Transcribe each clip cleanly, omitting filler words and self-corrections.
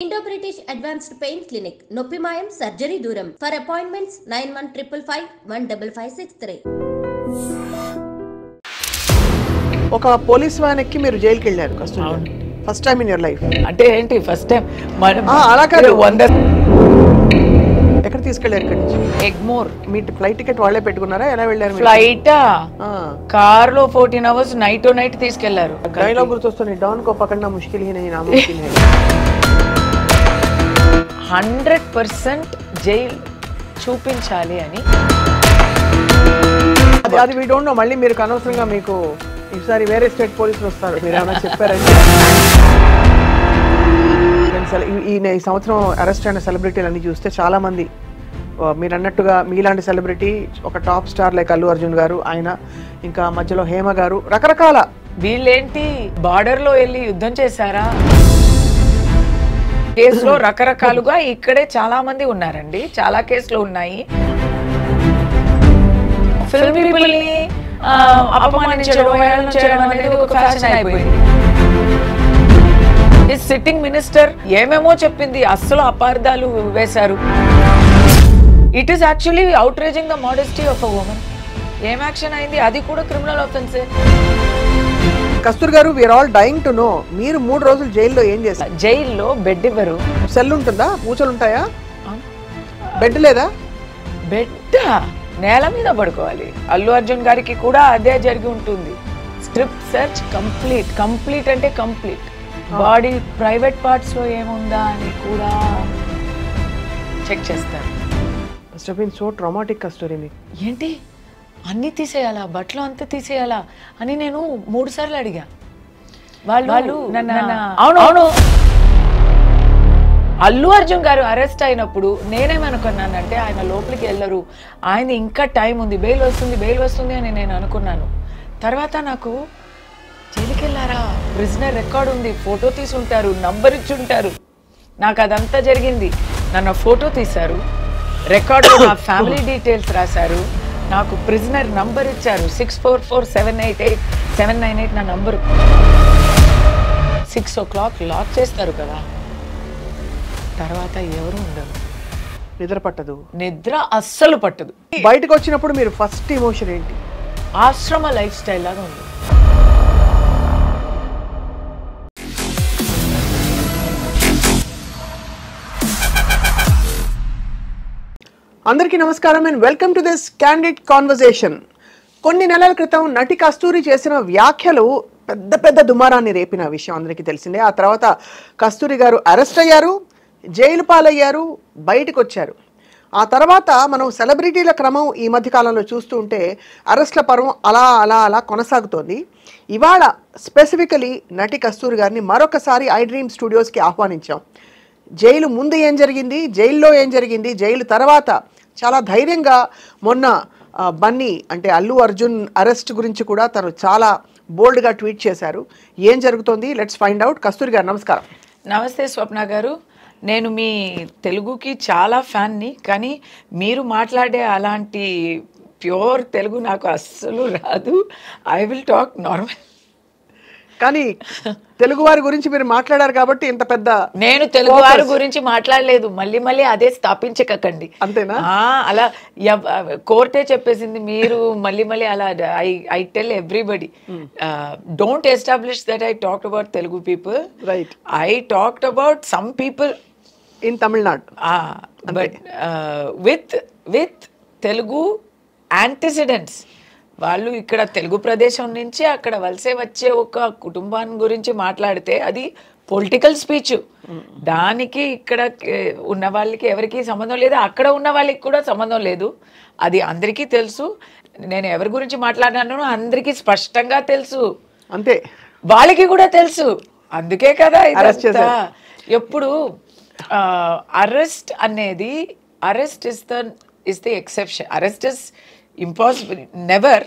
Indo-British Advanced Pain Clinic, Noppimayam Surgery Duram. For appointments 9155515563. ఒక police van ఎక్కి మీరు జైలుకి వెళ్ళారు Kasthuri first time in your life. అంటే ఏంటి ఫస్ట్ టైం అలా కాదు, 100 ఎక్కడ తీసుకెళ్లారు? ఇక్కడ నుంచి ఎగ్మోర్. మీ ఫ్లైట్ టికెట్ వాళ్ళే పెట్టుకున్నారా? ఎలా వెళ్ళారు? ఫ్లైట్ కార్ లో 14 hours నైట్ తీసుకెళ్లారు. డైలాగ్ గుర్తొస్తుంది, don co పకడ్నా Mushkil he Nahi, నాముష్కిల్ high. 100% jail చూపించాలి అని. అది వీ డోంట్ నో. మళ్ళీ మీరు అనవసరంగా మీకు ఈసారి వేరే స్టేట్ పోలీసులు వస్తారు, మీరు ఏమైనా చెప్పారంటే. ఈ సంవత్సరం అరెస్ట్ అయిన సెలబ్రిటీలు అన్ని చూస్తే చాలా మంది మీరు అన్నట్టుగా మీలాంటి సెలబ్రిటీ, ఒక top star like Allu Arjun గారు, ఆయన ఇంకా మధ్యలో హేమ గారు, రకరకాల. వీళ్ళేంటి బార్డర్ లో వెళ్ళి యుద్ధం చేశారా? కేసులో రకరకాలుగా ఇక్కడే చాలా మంది ఉన్నారండి, చాలా కేసులు ఉన్నాయి. ఫిల్మ్ పీపుల్ ని అపమానించడం, హేళన చేయడం అనేది ఒక ఫ్యాషన్ అయిపోయింది. ఈ సిట్టింగ్ మినిస్టర్ ఏమేమో చెప్పింది, అస్సలు అపార్థాలు వేశారు. It is actually outraging the modesty of a woman. ఏం యాక్షన్ అయింది? అది కూడా క్రిమినల్ ఆఫెన్సే. కస్తూరి గారు, we are all dying to know, మీరు 3 రోజులు జైల్లో ఏం చేశారు? జైల్లో బెడ్ ఇవ్వరు. సెల్ ఉంటుందా? పూచలు ఉంటాయా? బెడ్ లేదా? బెడ్ నేల మీద పడుకోవాలి. అల్లు అర్జున్ గారికి కూడా అదే జరిగి ఉంటుంది. స్ట్రిప్ సెర్చ్ కంప్లీట్ అంటే కంప్లీట్. బాడీ ప్రైవేట్ పార్ట్స్ లో ఏముందా అని కూడా చెక్ చేస్తారు. Must have been so traumatic Kasthuri. మీకు ఏంటి అన్ని తీసేయాలా, బట్టలు అంతా తీసేయాలా అని నేను 3 సార్లు అడిగా. వాళ్ళు అవును. అల్లు అర్జున్ గారు అరెస్ట్ అయినప్పుడు నేనేమనుకున్నానంటే ఆయన లోపలికి వెళ్ళరు, ఆయన ఇంకా టైం ఉంది, బెయిల్ వస్తుంది అని నేను అనుకున్నాను. తర్వాత నాకు జైలుకి వెళ్ళారా, ప్రిజనర్ రికార్డ్ ఉంది, ఫోటో తీసుంటారు, నంబర్ ఇచ్చి ఉంటారు. నాకు అదంతా జరిగింది. నన్ను ఫోటో తీశారు, రికార్డు నా ఫ్యామిలీ డీటెయిల్స్ రాశారు, నాకు ప్రిజనర్ నంబర్ ఇచ్చారు. 644788 నా నంబరు. 6 o'clock లాక్ చేస్తారు కదా, తర్వాత ఎవరు ఉండరు. నిద్ర పట్టదు. నిద్ర అస్సలు పట్టదు. బయటకు వచ్చినప్పుడు మీరు ఫస్ట్ ఎమోషన్ ఏంటి? ఆశ్రమ లైఫ్ స్టైల్ లాగా ఉంది. అందరికీ నమస్కారం and welcome to this candid conversation. కొన్ని నెలల క్రితం నటి కస్తూరి చేసిన వ్యాఖ్యలు పెద్ద దుమారాన్ని రేపిన విషయం అందరికీ తెలిసిందే. ఆ తర్వాత కస్తూరి గారు అరెస్ట్ అయ్యారు, జైలు పాలయ్యారు, బయటకు వచ్చారు. ఆ తర్వాత మనం సెలబ్రిటీల క్రమం ఈ మధ్య కాలంలో చూస్తూ ఉంటే అరెస్ట్ల పర్వం అలా కొనసాగుతోంది. ఇవాళ స్పెసిఫికలీ నటి కస్తూరి గారిని మరొకసారి ఐ డ్రీమ్ స్టూడియోస్కి ఆహ్వానించాం. జైలు ముందు ఏం జరిగింది, జైల్లో ఏం జరిగింది, జైలు తర్వాత చాలా ధైర్యంగా మొన్న బన్నీ అంటే అల్లు అర్జున్ అరెస్ట్ గురించి కూడా తను చాలా బోల్డ్గా ట్వీట్ చేశారు. ఏం జరుగుతోంది, లెట్స్ ఫైండ్ అవుట్. కస్తూరి గారు నమస్కారం. నమస్తే స్వప్న గారు. నేను మీ తెలుగుకి చాలా ఫ్యాన్ని, కానీ మీరు మాట్లాడే అలాంటి ప్యూర్ తెలుగు నాకు అస్సలు రాదు. I will talk normal. కానీ తెలుగు వారి గురించి మీరు మాట్లాడారు కాబట్టి ఇంత పెద్ద. నేను తెలుగు వారి గురించి మాట్లాడలేదు, మళ్ళీ అదే స్థాపించకండి. అంతేనా? అలా కోర్టే చెప్పేసింది, మీరు మళ్ళీ అలా. I tell everybody, don't establish that I talked about Telugu people. Right. I talked about some people in Tamil Nadu, but with Telugu antecedents. వాళ్ళు ఇక్కడ తెలుగు ప్రదేశం నుంచి అక్కడ వలసే వచ్చే ఒక కుటుంబాన్ని గురించి మాట్లాడితే అది పొలిటికల్ స్పీచ్. దానికి ఇక్కడ ఉన్న వాళ్ళకి ఎవరికి సంబంధం లేదు, అక్కడ ఉన్న వాళ్ళకి కూడా సంబంధం లేదు. అది అందరికీ తెలుసు. నేను ఎవరి గురించి మాట్లాడినానో అందరికీ స్పష్టంగా తెలుసు, అంతే. వాళ్ళకి కూడా తెలుసు. అందుకే కదా ఎప్పుడు అరెస్ట్ అనేది, arrest is the exception. Arrest is impossible, never.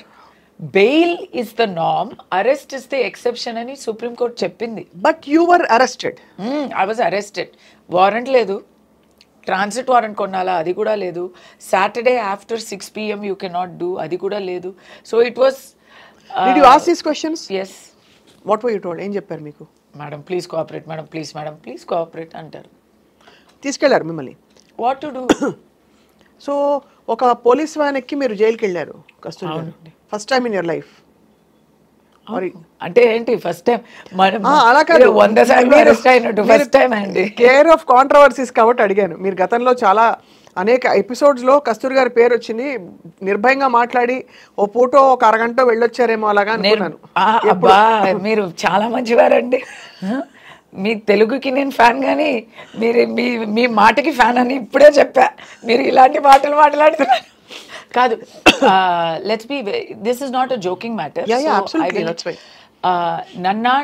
Bail is the norm, arrest is the exception అని సుప్రీం కోర్ట్ చెప్పింది. But you were arrested. I was arrested. Warrant లేదు, ట్రాన్సిట్ వారెంట్ కొనాలా అది కూడా లేదు, Saturday after 6 PM you cannot do అది కూడా లేదు. So it was. Did you ask these questions? Yes. What were you told? ఏం చెప్పారు మీకు? Madam please cooperate, madam please cooperate అంటారు. తీసుకెళ్లారు మిమ్మల్ని. What to do. సో ఒక పోలీస్ వ్యాన్ ఎక్కి మీరు జైలుకి వెళ్ళారు కస్తూరి గారు, first time in your life. అంటే ఏంటి ఫస్ట్ టైం? అలా కాదు, 100 సార్లు అరెస్ట్ అయినట్టు ఫస్ట్ టైం అండి. కేర్ ఆఫ్ కాంట్రవర్సీస్ కాబట్టి అడిగాను. మీరు గతంలో చాలా అనేక ఎపిసోడ్స్ లో కస్తూరి గారి పేరు వచ్చింది, నిర్భయంగా మాట్లాడి ఓ పూటో ఒక అరగంట వెళ్ళొచ్చారేమో అలాగా అనుకున్నాను. అబ్బా మీరు చాలా మంచివారండి. మీ తెలుగుకి నేను ఫ్యాన్, కానీ మీరు మీ మాటకి ఫ్యాన్ అని ఇప్పుడే చెప్పా. మీరు ఇలాంటి మాటలు మాట్లాడుతున్నారు కాదు. Let's be, this is not a joking matter. నన్నా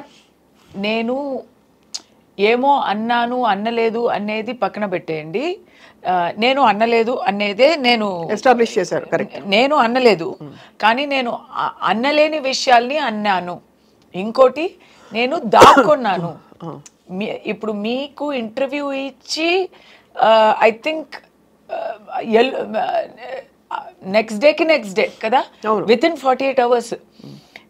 నేను ఏమో అన్నాను అన్నలేదు అనేది పక్కన పెట్టేయండి. నేను అన్నలేదు అనేదే నేను ఎస్టాబ్లిష్ చేశారు. నేను అన్నలేదు, కానీ నేను అన్నలేని విషయాల్ని అన్నాను. ఇంకోటి నేను దాక్కున్నాను. ఇప్పుడు మీకు ఇంటర్వ్యూ ఇచ్చి ఐ థింక్ నెక్స్ట్ డే కదా, విత్ ఇన్ 48 hours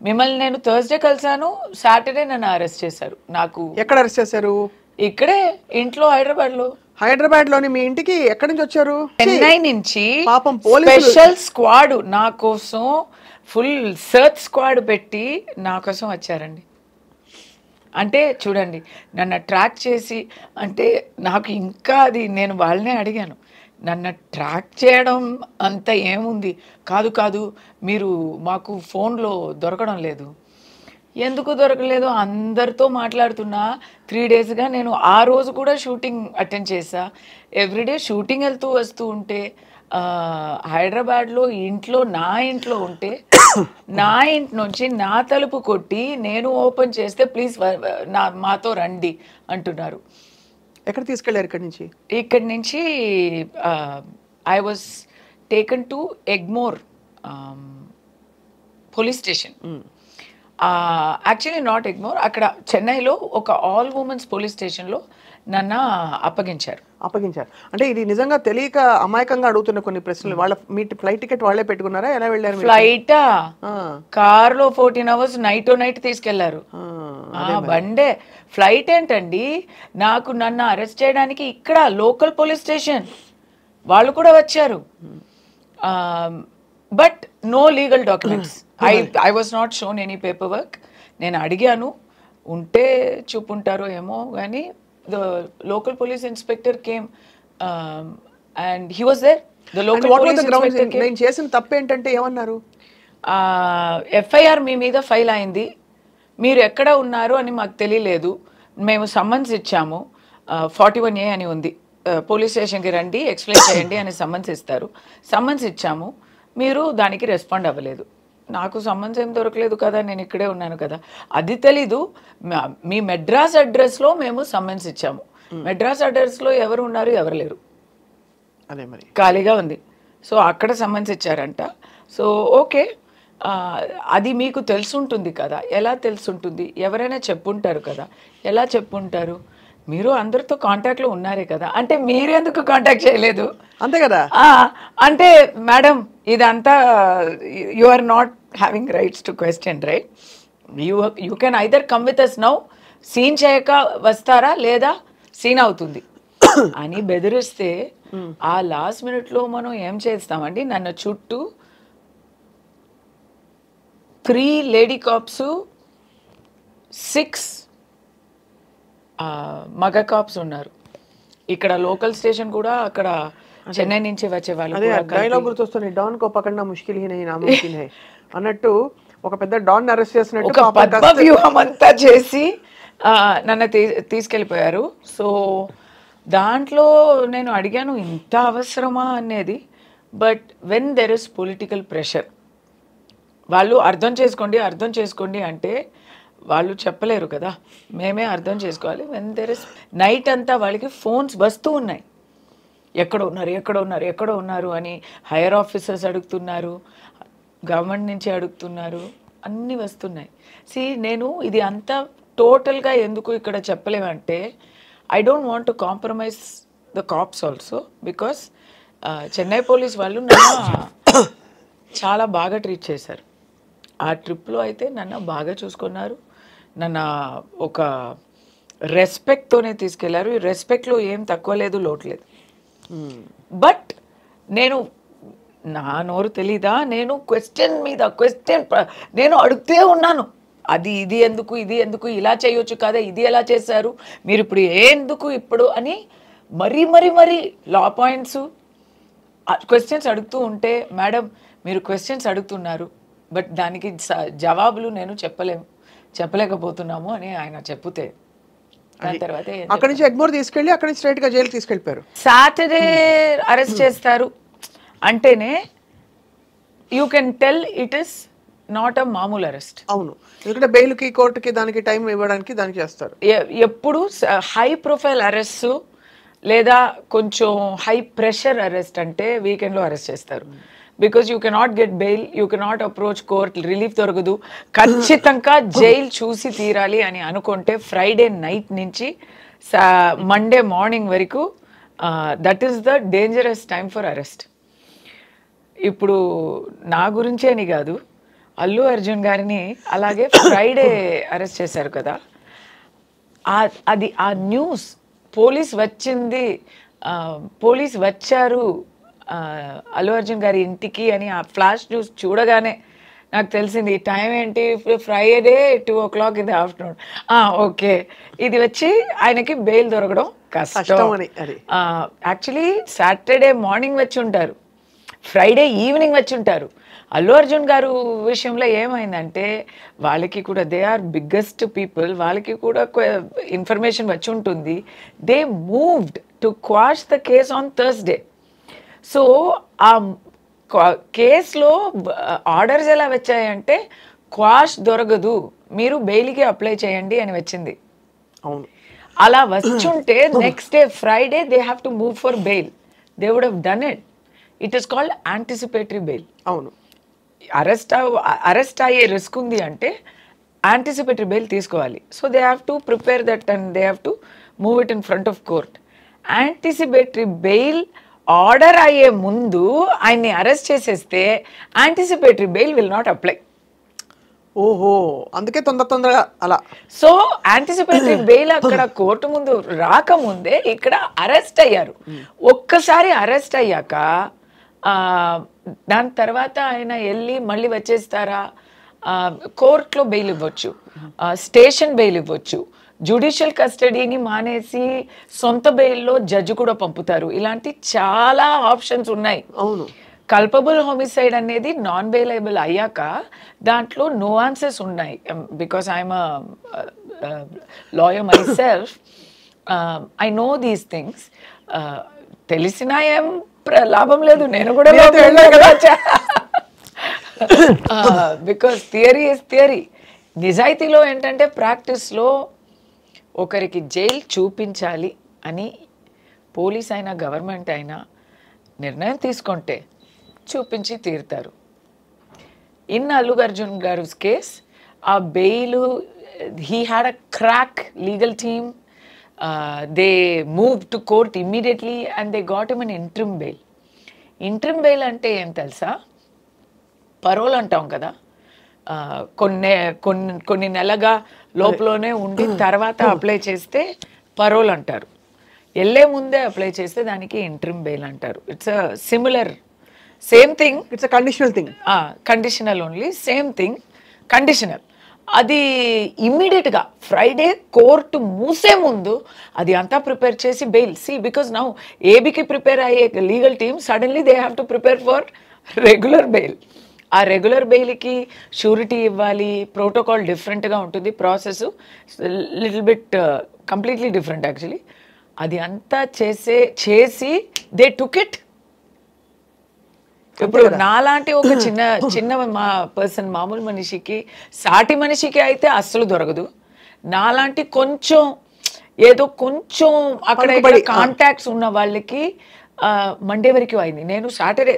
మిమ్మల్ని నేను థర్స్డే కలిసాను, సాటర్డే నన్ను అరెస్ట్ చేశారు. నాకు ఎక్కడ అరెస్ట్ చేశారు? ఇక్కడే ఇంట్లో, హైదరాబాద్ లోని మీ ఇంటికి ఎక్కడి నుంచి వచ్చారు? చెన్నై నుంచి పాపం స్పెషల్ స్క్వాడ్ నా కోసం, ఫుల్ సర్చ్ స్క్వాడ్ పెట్టి నా కోసం వచ్చారండి. అంటే చూడండి, నన్ను ట్రాక్ చేసి, అంటే నాకు ఇంకా అది నేను వాళ్ళనే అడిగాను, నన్ను ట్రాక్ చేయడం అంత ఏముంది, కాదు మీరు మాకు ఫోన్లో దొరకడం లేదు. ఎందుకు దొరకలేదు? అందరితో మాట్లాడుతున్నా 3 daysగా. నేను ఆ రోజు కూడా షూటింగ్ అటెండ్ చేసా. ఎవ్రీడే షూటింగ్ వెళ్తూ వస్తూ ఉంటే, హైదరాబాద్లో నా ఇంట్లో ఉంటే, నా ఇంటి నుంచి నా తలుపు కొట్టి నేను ఓపెన్ చేస్తే ప్లీజ్ మాతో రండి అంటున్నారు. ఎక్కడ తీసుకెళ్లారు ఇక్కడి నుంచి? I was taken to Egmore police station. Actually not Egmore, అక్కడ చెన్నైలో ఒక ఆల్ ఉమెన్స్ పోలీస్ స్టేషన్లో నన్ను అప్పగించారు. అంటే ఇది నిజంగా తెలియక అమాయకంగా అడుగుతున్న కొన్ని ప్రశ్నలు. వాళ్ళ మీ ఫ్లైట్ టికెట్ వాళ్ళే పెట్టుకున్నారా? ఎలా వెళ్ళారు? ఫ్లైటా? కార్లో 14 hours నైట్ తీసుకెళ్లారు. బండే. ఫ్లైట్ ఏంటండి? నన్ను అరెస్ట్ చేయడానికి ఇక్కడ లోకల్ పోలీస్ స్టేషన్ వాళ్ళు కూడా వచ్చారు. But no legal documents. I was not shown any paperwork. నేను అడిగాను, ఉంటే చూపుంటారో ఏమో, కానీ the local police inspector came and he was there. The local police inspector came. నేను చేసిన తప్పు ఏంటంటే ఏమన్నారు? ఎఫ్ఐఆర్ మీ మీద ఫైల్ అయింది, మీరు ఎక్కడ ఉన్నారు అని మాకు తెలియలేదు, మేము సమ్మన్స్ ఇచ్చాము, 41A అని ఉంది, పోలీస్ స్టేషన్కి రండి ఎక్స్ప్లెయిన్ చేయండి అని సమ్మన్స్ ఇస్తారు. సమ్మన్స్ ఇచ్చాము, మీరు దానికి రెస్పాండ్ అవ్వలేదు. నాకు సమ్మన్స్ ఏం దొరకలేదు కదా, నేను ఇక్కడే ఉన్నాను కదా, అది తెలీదు. మీ మెడ్రాస్ అడ్రస్లో మేము సమ్మన్స్ ఇచ్చాము. మెడ్రాస్ అడ్రస్లో ఎవరు ఉన్నారు, ఎవరు లేరు, అదే మరి ఖాళీగా ఉంది. సో అక్కడ సమ్మన్స్ ఇచ్చారంట. సో ఓకే, అది మీకు తెలుసుంటుంది కదా. ఎలా తెలుసుంటుంది? ఎవరైనా చెప్పుంటారు కదా. ఎలా చెప్పుంటారు? మీరు అందరితో కాంటాక్ట్లో ఉన్నారే కదా, అంటే మీరెందుకు కాంటాక్ట్ చేయలేదు? అంతే కదా. అంటే మేడం ఇదంతా you are not having rights to question, right? You can either come with us now, scene చేయక వస్తారా, లేదా సీన్ అవుతుంది అని బెదిరిస్తే, ఆ లాస్ట్ మినిట్లో మనం ఏం చేస్తామండి? నన్ను చుట్టూ 3 లేడీ కాప్స్, 6 మగ కాప్స్ ఉన్నారు. ఇక్కడ లోకల్ స్టేషన్ కూడా, అక్కడ చెన్నై నుంచి వచ్చే వాళ్ళు. డైలాగ్ గుర్తొస్తుంది, don co పకడ్నా Mushkil he Nahi నాముమ్కిన్ high అన్నట్టు. ఒక పెద్ద డాన్ అరెస్ట్ చేసినట్టు ఒక పద్మ వ్యూహం అంతా చేసి నన్ను తీసుకెళ్ళిపోయారు. సో దాంట్లో నేను అడిగాను, ఇంత అవసరమా అనేది. But when there is political pressure, వాళ్ళు అర్థం చేసుకోండి అంటే వాళ్ళు చెప్పలేరు కదా, మేమే అర్థం చేసుకోవాలి. వెన్ దెర్ ఇస్ నైట్ అంతా వాళ్ళకి ఫోన్స్ వస్తూ ఉన్నాయి, ఎక్కడ ఉన్నారు అని. హైయర్ ఆఫీసర్స్ అడుగుతున్నారు, గవర్నమెంట్ నుంచి అడుగుతున్నారు, అన్నీ వస్తున్నాయి. నేను ఇది అంతా టోటల్గా ఎందుకు ఇక్కడ చెప్పలేమంటే, I don't want to compromise the cops also, because Chennai police వాళ్ళు నన్ను చాలా బాగా ట్రీట్ చేశారు. ఆ ట్రిప్లో అయితే నన్ను బాగా చూసుకున్నారు. నన్ను ఒక రెస్పెక్ట్తోనే తీసుకెళ్లారు. ఈ రెస్పెక్ట్లో ఏం తక్కువ లేదు, లోటు లేదు. బట్ నేను నా నోరు తెలీదా, నేను క్వశ్చన్ మీద క్వశ్చన్ నేను అడుగుతూ ఉన్నాను. అది ఇది ఎందుకు, ఇది ఎందుకు, ఇలా చేయొచ్చు కదా, ఇది ఎలా చేశారు మీరు, ఇప్పుడు ఎందుకు ఇప్పుడు అని మరీ మరీ మరీ లా పాయింట్స్ క్వశ్చన్స్ అడుగుతూ ఉంటే, మేడం మీరు క్వశ్చన్స్ అడుగుతున్నారు బట్ దానికి జవాబులు నేను చెప్పలేకపోతున్నాము అని ఆయన చెప్తే, దాని తర్వాత అక్కడి నుంచి ఎగ్మోర్ తీసుకెళ్ళి అక్కడి నుంచి స్ట్రైట్ గా జైలుకి తీసుకెళ్ళిపోయారు. సాటర్డే అరెస్ట్ చేస్తారు అంటేనే you can tell it is not అ మామూలు అరెస్ట్. అవును, ఎందుకంటే బెయిల్కి కోర్టుకి దానికి టైం ఇవ్వడానికి దానికి చేస్తారు. ఎప్పుడు హై ప్రొఫైల్ అరెస్ట్ లేదా కొంచెం హై ప్రెషర్ అరెస్ట్ అంటే వీకెండ్లో అరెస్ట్ చేస్తారు. Because you cannot get bail, you cannot approach court, relief దొరకదు, ఖచ్చితంగా జైలు చూసి తీరాలి అని అనుకుంటే ఫ్రైడే నైట్ నుంచి మండే మార్నింగ్ వరకు that is the dangerous time for arrest. ఇప్పుడు నా గురించే అని కాదు, అల్లు అర్జున్ గారిని అలాగే ఫ్రైడే అరెస్ట్ చేశారు కదా, అది ఆ న్యూస్ పోలీస్ వచ్చారు అల్లు అర్జున్ గారి ఇంటికి అని ఆ ఫ్లాష్ న్యూస్ చూడగానే నాకు తెలిసింది టైం ఏంటి, Friday 2 o'clock in the afternoon. Okay, ఇది వచ్చి ఆయనకి బెయిల్ దొరకడం కష్టం. యాక్చువల్లీ సాటర్డే మార్నింగ్ వచ్చి ఉంటారు, ఫ్రైడే ఈవినింగ్ వచ్చి ఉంటారు. అల్లు అర్జున్ గారు విషయంలో ఏమైందంటే వాళ్ళకి కూడా దే ఆర్ బిగ్గెస్ట్ పీపుల్, వాళ్ళకి కూడా ఇన్ఫర్మేషన్ వచ్చి ఉంటుంది. They moved to quash the case on Thursday. So ఆ కేసులో ఆర్డర్స్ ఎలా వచ్చాయంటే క్వాష్ దొరకదు, మీరు బెయిల్కి అప్లై చేయండి అని వచ్చింది. అవును, అలా వచ్చుంటే next day Friday they have to move for bail, they would have done it. It is called anticipatory bail. అవును, అరెస్ట్ అయ్యే రిస్క్ ఉంది అంటే యాంటిసిపేటరీ బెయిల్ తీసుకోవాలి. So they have to prepare that and they have to move it in front of court. Anticipatory bail order అయ్యే ముందు ఆయన్ని arrest చేసేస్తే anticipatory bail will not apply. ఓహో, అందుకే తొందరగా అలా. సో యాంటిసిపేటరీ బెయిల్ అక్కడ కోర్టు ముందు రాకముందే ఇక్కడ అరెస్ట్ అయ్యారు. ఒక్కసారి అరెస్ట్ అయ్యాక దాని తర్వాత ఆయన వెళ్ళి మళ్ళీ వచ్చేస్తారా, కోర్టులో బెయిల్ ఇవ్వచ్చు, స్టేషన్ బెయిల్ ఇవ్వచ్చు, జ్యుడిషియల్ కస్టడీని మానేసి సొంత బెయిల్లో జడ్జి కూడా పంపుతారు. ఇలాంటి చాలా ఆప్షన్స్ ఉన్నాయి. అవును, కల్పబుల్ హోమిసైడ్ అనేది నాన్ బెయిలబుల్ అయ్యాక దాంట్లో నువాన్సెస్ ఉన్నాయి. Because I'm lawyer my self, I know these things. తెలిసినా ఏం లాభం లేదు, నేను కూడా బికాస్ థియరీ ఇస్ థియరీ. నిజాయితీలో ఏంటంటే ప్రాక్టీస్లో ఒకరికి జైలు చూపించాలి అని పోలీస్ అయినా గవర్నమెంట్ అయినా నిర్ణయం తీసుకుంటే చూపించి తీరుతారు. ఇన్ అల్లు అర్జున్ గారు కేస్ ఆ bail, he had a crack legal team, they move to court immediately and they got him an interim bail. Interim bail అంటే ఏం తెలుసా, పరోల్ అంటాం కదా, కొన్ని నెలగా లోపలనే ఉండి తర్వాత అప్లై చేస్తే పరోల్ అంటారు. వెళ్ళే ముందే అప్లై చేస్తే దానికి ఇంట్రిమ్ బెయిల్ అంటారు. It's a similar, same thing, it's a conditional thing, conditional only, same thing, conditional. అది ఇమ్మీడియట్గా ఫ్రైడే కోర్టు మూసే ముందు అది అంతా ప్రిపేర్ చేసి బెయిల్. బికాస్ నౌ ఏబీకి ప్రిపేర్ అయ్యే legal team suddenly they have to prepare for regular bail. ఆ regular బెయిల్కి surety ఇవ్వాలి, ప్రోటోకాల్ డిఫరెంట్గా ఉంటుంది, process little bit completely different actually. అది అంతా చేసి దే టుక్ ఇట్. ఇప్పుడు నాలాంటి ఒక చిన్న పర్సన్, మామూలు మనిషికి, సాటి మనిషికి అయితే అస్సలు దొరకదు. నాలాంటి కొంచెం ఏదో కొంచెం అక్కడ కాంటాక్ట్స్ ఉన్న వాళ్ళకి మండే వరకు అయింది. నేను సాటర్డే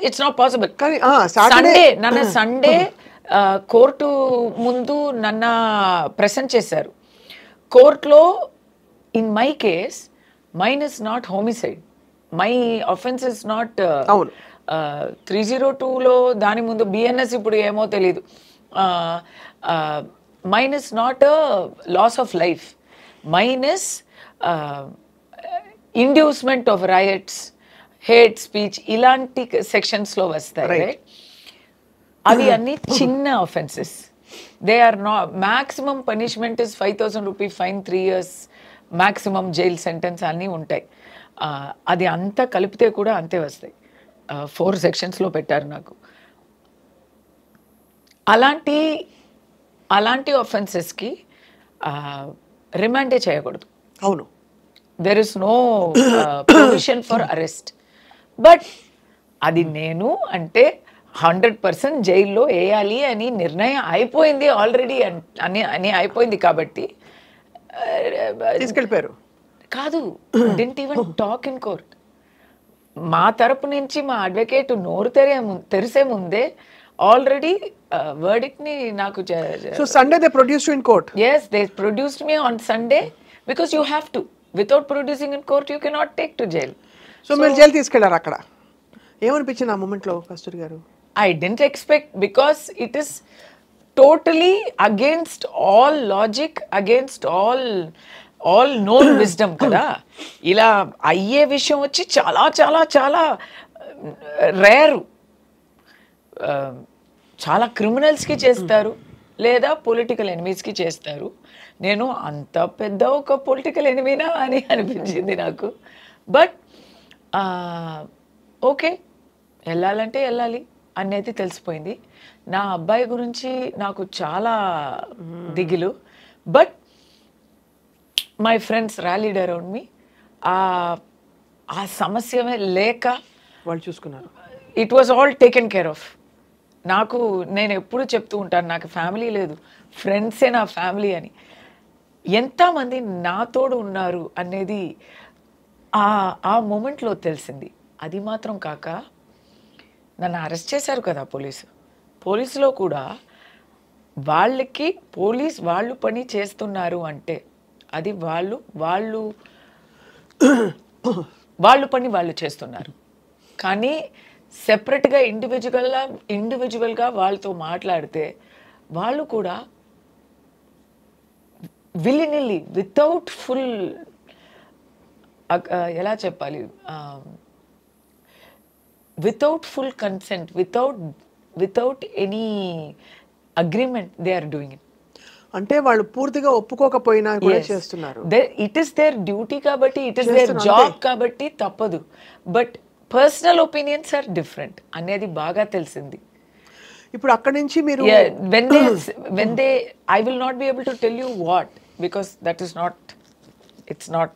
ఇట్స్ నాట్ పాసిబుల్, కానీ సండే కోర్టు ముందు నన్ను ప్రెసెంట్ చేశారు. కోర్టులో in my case mine is not homicide, my offence is not 302లో దాని ముందు బిఎన్ఎస్, ఇప్పుడు ఏమో తెలీదు. Mine is not loss of life. Mine's inducement of riots, hate speech ఇలాంటి సెక్షన్స్లో వస్తాయి, రైట్? అవి అన్ని చిన్న offences. They are not, maximum punishment is 5,000 rupee fine, 3 years maximum jail sentence అన్నీ ఉంటాయి. అది అంతా కలిపితే కూడా అంతే వస్తాయి. 4 sectionsలో పెట్టారు నాకు. అలాంటి ఆఫెన్సెస్కి రిమాండే చేయకూడదు. అవును, there is no provision for arrest. But అది నేను అంటే 100% జైల్లో వేయాలి అని నిర్ణయం అయిపోయింది ఆల్రెడీ అని అయిపోయింది కాబట్టి తీసుకెళ్ళిపోయారు. కాదు, didn't even talk in court. మా తరపు నుంచి మా అడ్వకేట్ నోరు తెరిసే ముందే ఆల్రెడీ వర్డిక్ట్ ని నాకు. So Sunday they produced you in court? Yes, they produced me on Sunday because you have to. Without producing in court, you cannot take to jail. So మీరు jail తీసుకెళ్లారు. అక్కడ ఏమనిపించింది ఆ moment లో కస్తూరి గారు? I didn't expect, because it is totally against all logic, against all known wisdom కదా. ఇలా అయ్యే విషయం వచ్చి చాలా చాలా చాలా రేరు. చాలా క్రిమినల్స్కి చేస్తారు లేదా పొలిటికల్ ఎనిమీస్కి చేస్తారు. నేను అంత పెద్ద ఒక పొలిటికల్ ఎనిమీనా అని అనిపించింది నాకు. బట్ ఓకే, వెళ్ళాలంటే వెళ్ళాలి అనేది తెలిసిపోయింది. నా అబ్బాయి గురించి నాకు చాలా దిగులు. But my friends rallied around me. ఆ సమస్యమే లేక వాళ్ళు చూసుకున్నారు. It was all taken care of. నేను ఎప్పుడు చెప్తూ ఉంటాను, నాకు ఫ్యామిలీ లేదు, ఫ్రెండ్సే నా ఫ్యామిలీ అని. ఎంతమంది నాతోడు ఉన్నారు అనేది ఆ మూమెంట్లో తెలిసింది. అది మాత్రం కాక నన్ను అరెస్ట్ చేశారు కదా పోలీసులో కూడా వాళ్ళకి వాళ్ళు పని చేస్తున్నారు అంటే అది వాళ్ళు పని వాళ్ళు చేస్తున్నారు. కానీ సెపరేట్గా ఇండివిజువల్గా వాళ్ళతో మాట్లాడితే వాళ్ళు కూడా విల్లినిల్లీ వితౌట్ ఫుల్, ఎలా చెప్పాలి, without full consent, without any agreement they are doing it. అంటే వాళ్ళు పూర్తిగా ఒప్పుకోకపోయినా కూడా చేస్తున్నారు. ఇట్ ఈస్ దేర్ డ్యూటీ కాబట్టి, ఇట్ ఈస్ దేర్ జాబ్ కాబట్టి తప్పదు. But personal opinions are different అనేది బాగా తెలిసింది. ఇప్పుడు అక్కడి నుంచి మీరు when they I will not be able to tell you what, because that is not, it's not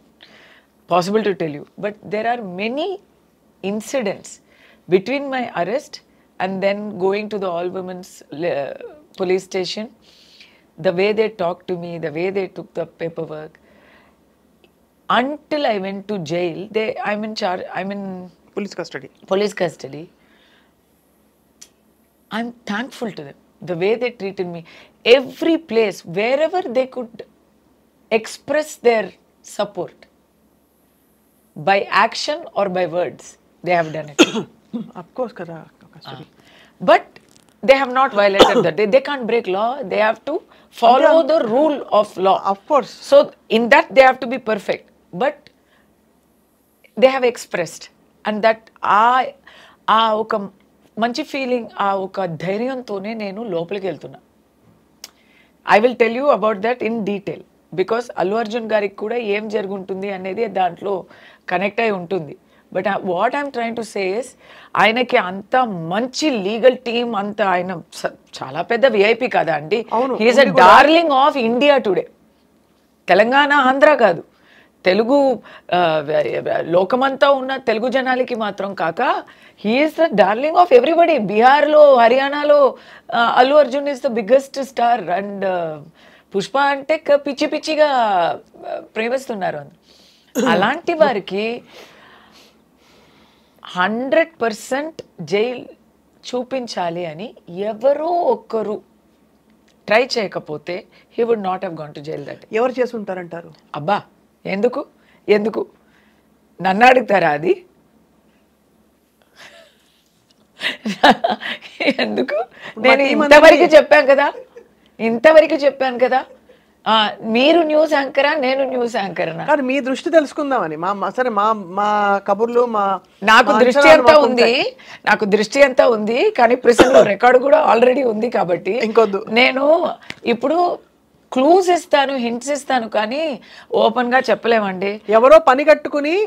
possible to tell you. But there are many incidents between my arrest and then going to the all women's police station, the way they talked to me, the way they took the paperwork, until I went to jail. I'm in police custody. I'm thankful to them, the way they treated me. Every place, wherever they could express their support by action or by words, they have done it. Of course, kada. But they have not violated that. They can't break law. They have to follow the rule of law. Of course. So in that they have to be perfect. But they have expressed, and that ఒక మంచి feeling, ఒక ధైర్యంతోనే నేను లోపలికి వెళ్తున్నా. I will tell you about that in detail, because Allu Arjun గారికి కూడా ఏం జరుగుంటుంది అనేది దాంట్లో కనెక్ట్ అయి ఉంటుంది. But what I'm trying to say is, ఆయనకి అంత మంచి లీగల్ టీమ్, అంత ఆయన చాలా పెద్ద విఐపి కదా అండి. He is a darling of India today. Telangana, Andhra కాదు, తెలుగు లోకమంతా ఉన్న తెలుగు జనాలకి మాత్రం కాక he is the darling of everybody. బీహార్లో, హర్యానాలో Allu Arjun is the biggest star. And Pushpa అంటే పిచ్చి పిచ్చిగా ప్రేమిస్తున్నారు. అలాంటి వారికి 100% జైల్ చూపించాలి అని ఎవరో ఒక్కరు ట్రై చేయకపోతే he would not have gone to jail. That ఎవరు చేసి ఉంటారంటారు? అబ్బా, ఎందుకు నన్ను అడుగుతారా అది? ఎందుకు? నేను ఇంతవరకు చెప్పాను కదా, మీరు న్యూస్ యాంకరా, నేను న్యూస్ యాంకర్నా? కానీ మీ దృష్టి తెలుసుకుందామని సరే మా కబుర్లు నాకు దృష్టి ఎంత ఉంది, నాకు దృష్టి ఎంత ఉంది, కానీ ప్రిసన్ లో రికార్డు కూడా ఆల్రెడీ ఉంది కాబట్టి ఇంకొద్దు. నేను ఇప్పుడు క్లూస్ ఇస్తాను, హింట్స్ ఇస్తాను, కానీ ఓపెన్ గా చెప్పలేమండి. ఎవరో పని కట్టుకుని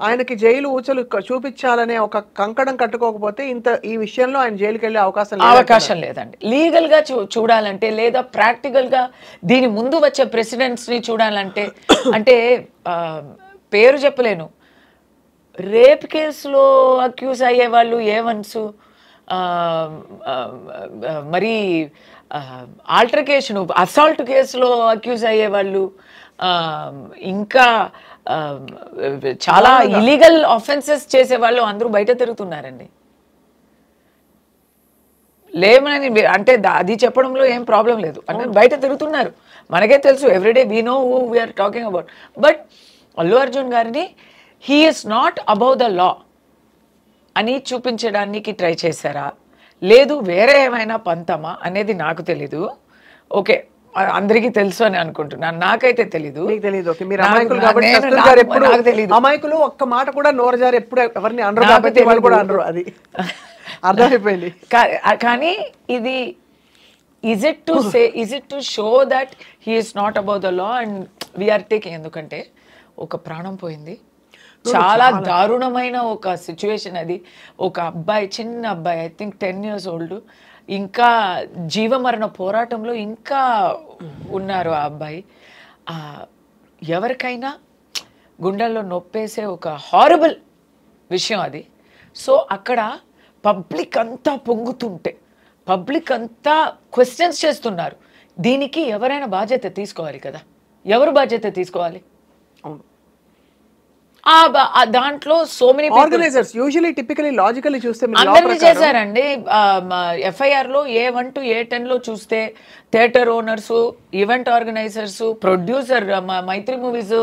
ఆయనకి జైలు ఊచలు చూపించాలనే ఒక కంకణం కట్టుకోకపోతే ఈ విషయంలో ఆయన జైలుకి వెళ్ళే అవకాశం లేదండి. లీగల్ గా చూడాలంటే లేదా ప్రాక్టికల్ గా దీని ముందు వచ్చే ప్రెసిడెంట్స్ ని చూడాలంటే అంటే పేరు చెప్పలేను, రేప్ కేసులో అక్యూజ్ అయ్యే వాళ్ళు ఏవన్స్, మరి ఆల్టర్కేషన్ అసాల్ట్ కేసులో అక్యూజ్ అయ్యే వాళ్ళు, ఇంకా చాలా ఇలీగల్ ఆఫెన్సెస్ చేసే వాళ్ళు అందరూ బయట తిరుగుతున్నారండి. లేమని అంటే అది చెప్పడంలో ఏం ప్రాబ్లం లేదు, అంటే బయట తిరుగుతున్నారు, మనకే తెలుసు, everyday we know who we're talking about. But Allu Arjun గారిని he is not above the law అని చూపించడానికి ట్రై చేశారా, లేదు వేరే ఏమైనా పంతమా అనేది నాకు తెలీదు. ఓకే, అందరికీ తెలుసు అని అనుకుంటున్నాను, నాకైతే తెలీదు. అమాయకులు ఒక్క మాట కూడా నోరు జారి ఎప్పుడు ఎవరిని అనరు కాబట్టి వాళ్ళు కూడా అనరు, అది అర్థమైపోయింది. కానీ ఇది is it to show that he is not above the law and we are taking, ఎందుకంటే ఒక ప్రాణం పోయింది, చాలా దారుణమైన ఒక సిచ్యువేషన్ అది. ఒక అబ్బాయి, చిన్న అబ్బాయి, ఐ థింక్ 10 years old, ఇంకా జీవమరణ పోరాటంలో ఇంకా ఉన్నారు ఆ అబ్బాయి. ఎవరికైనా గుండెల్లో నొప్పేసే ఒక హారబుల్ విషయం అది. సో అక్కడ పబ్లిక్ అంతా పొంగుతుంటే, పబ్లిక్ అంతా క్వశ్చన్స్ చేస్తున్నారు, దీనికి ఎవరైనా బాధ్యత తీసుకోవాలి కదా. ఎవరు బాధ్యత తీసుకోవాలి? అవును, దాంట్లో so many organisers usually typically logically చూస్తే అందరినీ చేశారండి. FIR లో A1 to A10 లో చూస్తే theatre owners, event organisers, producer, Mythri movies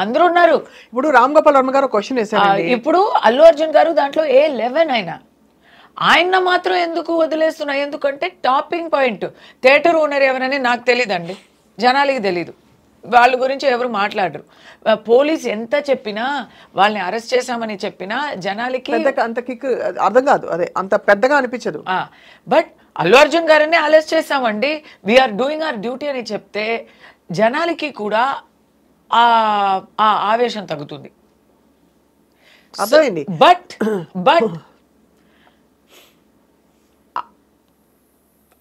అందరూ ఉన్నారు. ఇప్పుడు రామ్ గోపాల్ వర్మ గారు క్వశ్చన్ వేశారు, ఇప్పుడు అల్లు అర్జున్ గారు దాంట్లో A11 అయినా ఆయన మాత్రం ఎందుకు వదిలేస్తున్నా? ఎందుకంటే టాపింగ్ పాయింట్ థియేటర్ ఓనర్ ఎవరని నాకు తెలియదండి, జనాలకి తెలీదు, వాళ్ళ గురించి ఎవరు మాట్లాడరు. పోలీస్ ఎంత చెప్పినా, వాళ్ళని అరెస్ట్ చేశామని చెప్పినా జనాలకి అంత కిక్ అర్థం కాదు, అదే అంత పెద్దగా అనిపించదు. బట్ అల్లు అర్జున్ గారిని అరెస్ట్ చేశామండి, వీఆర్ డూయింగ్ అవర్ డ్యూటీ అని చెప్తే జనాలకి కూడా ఆ ఆవేశం తగ్గుతుంది. అర్థమైంది. బట్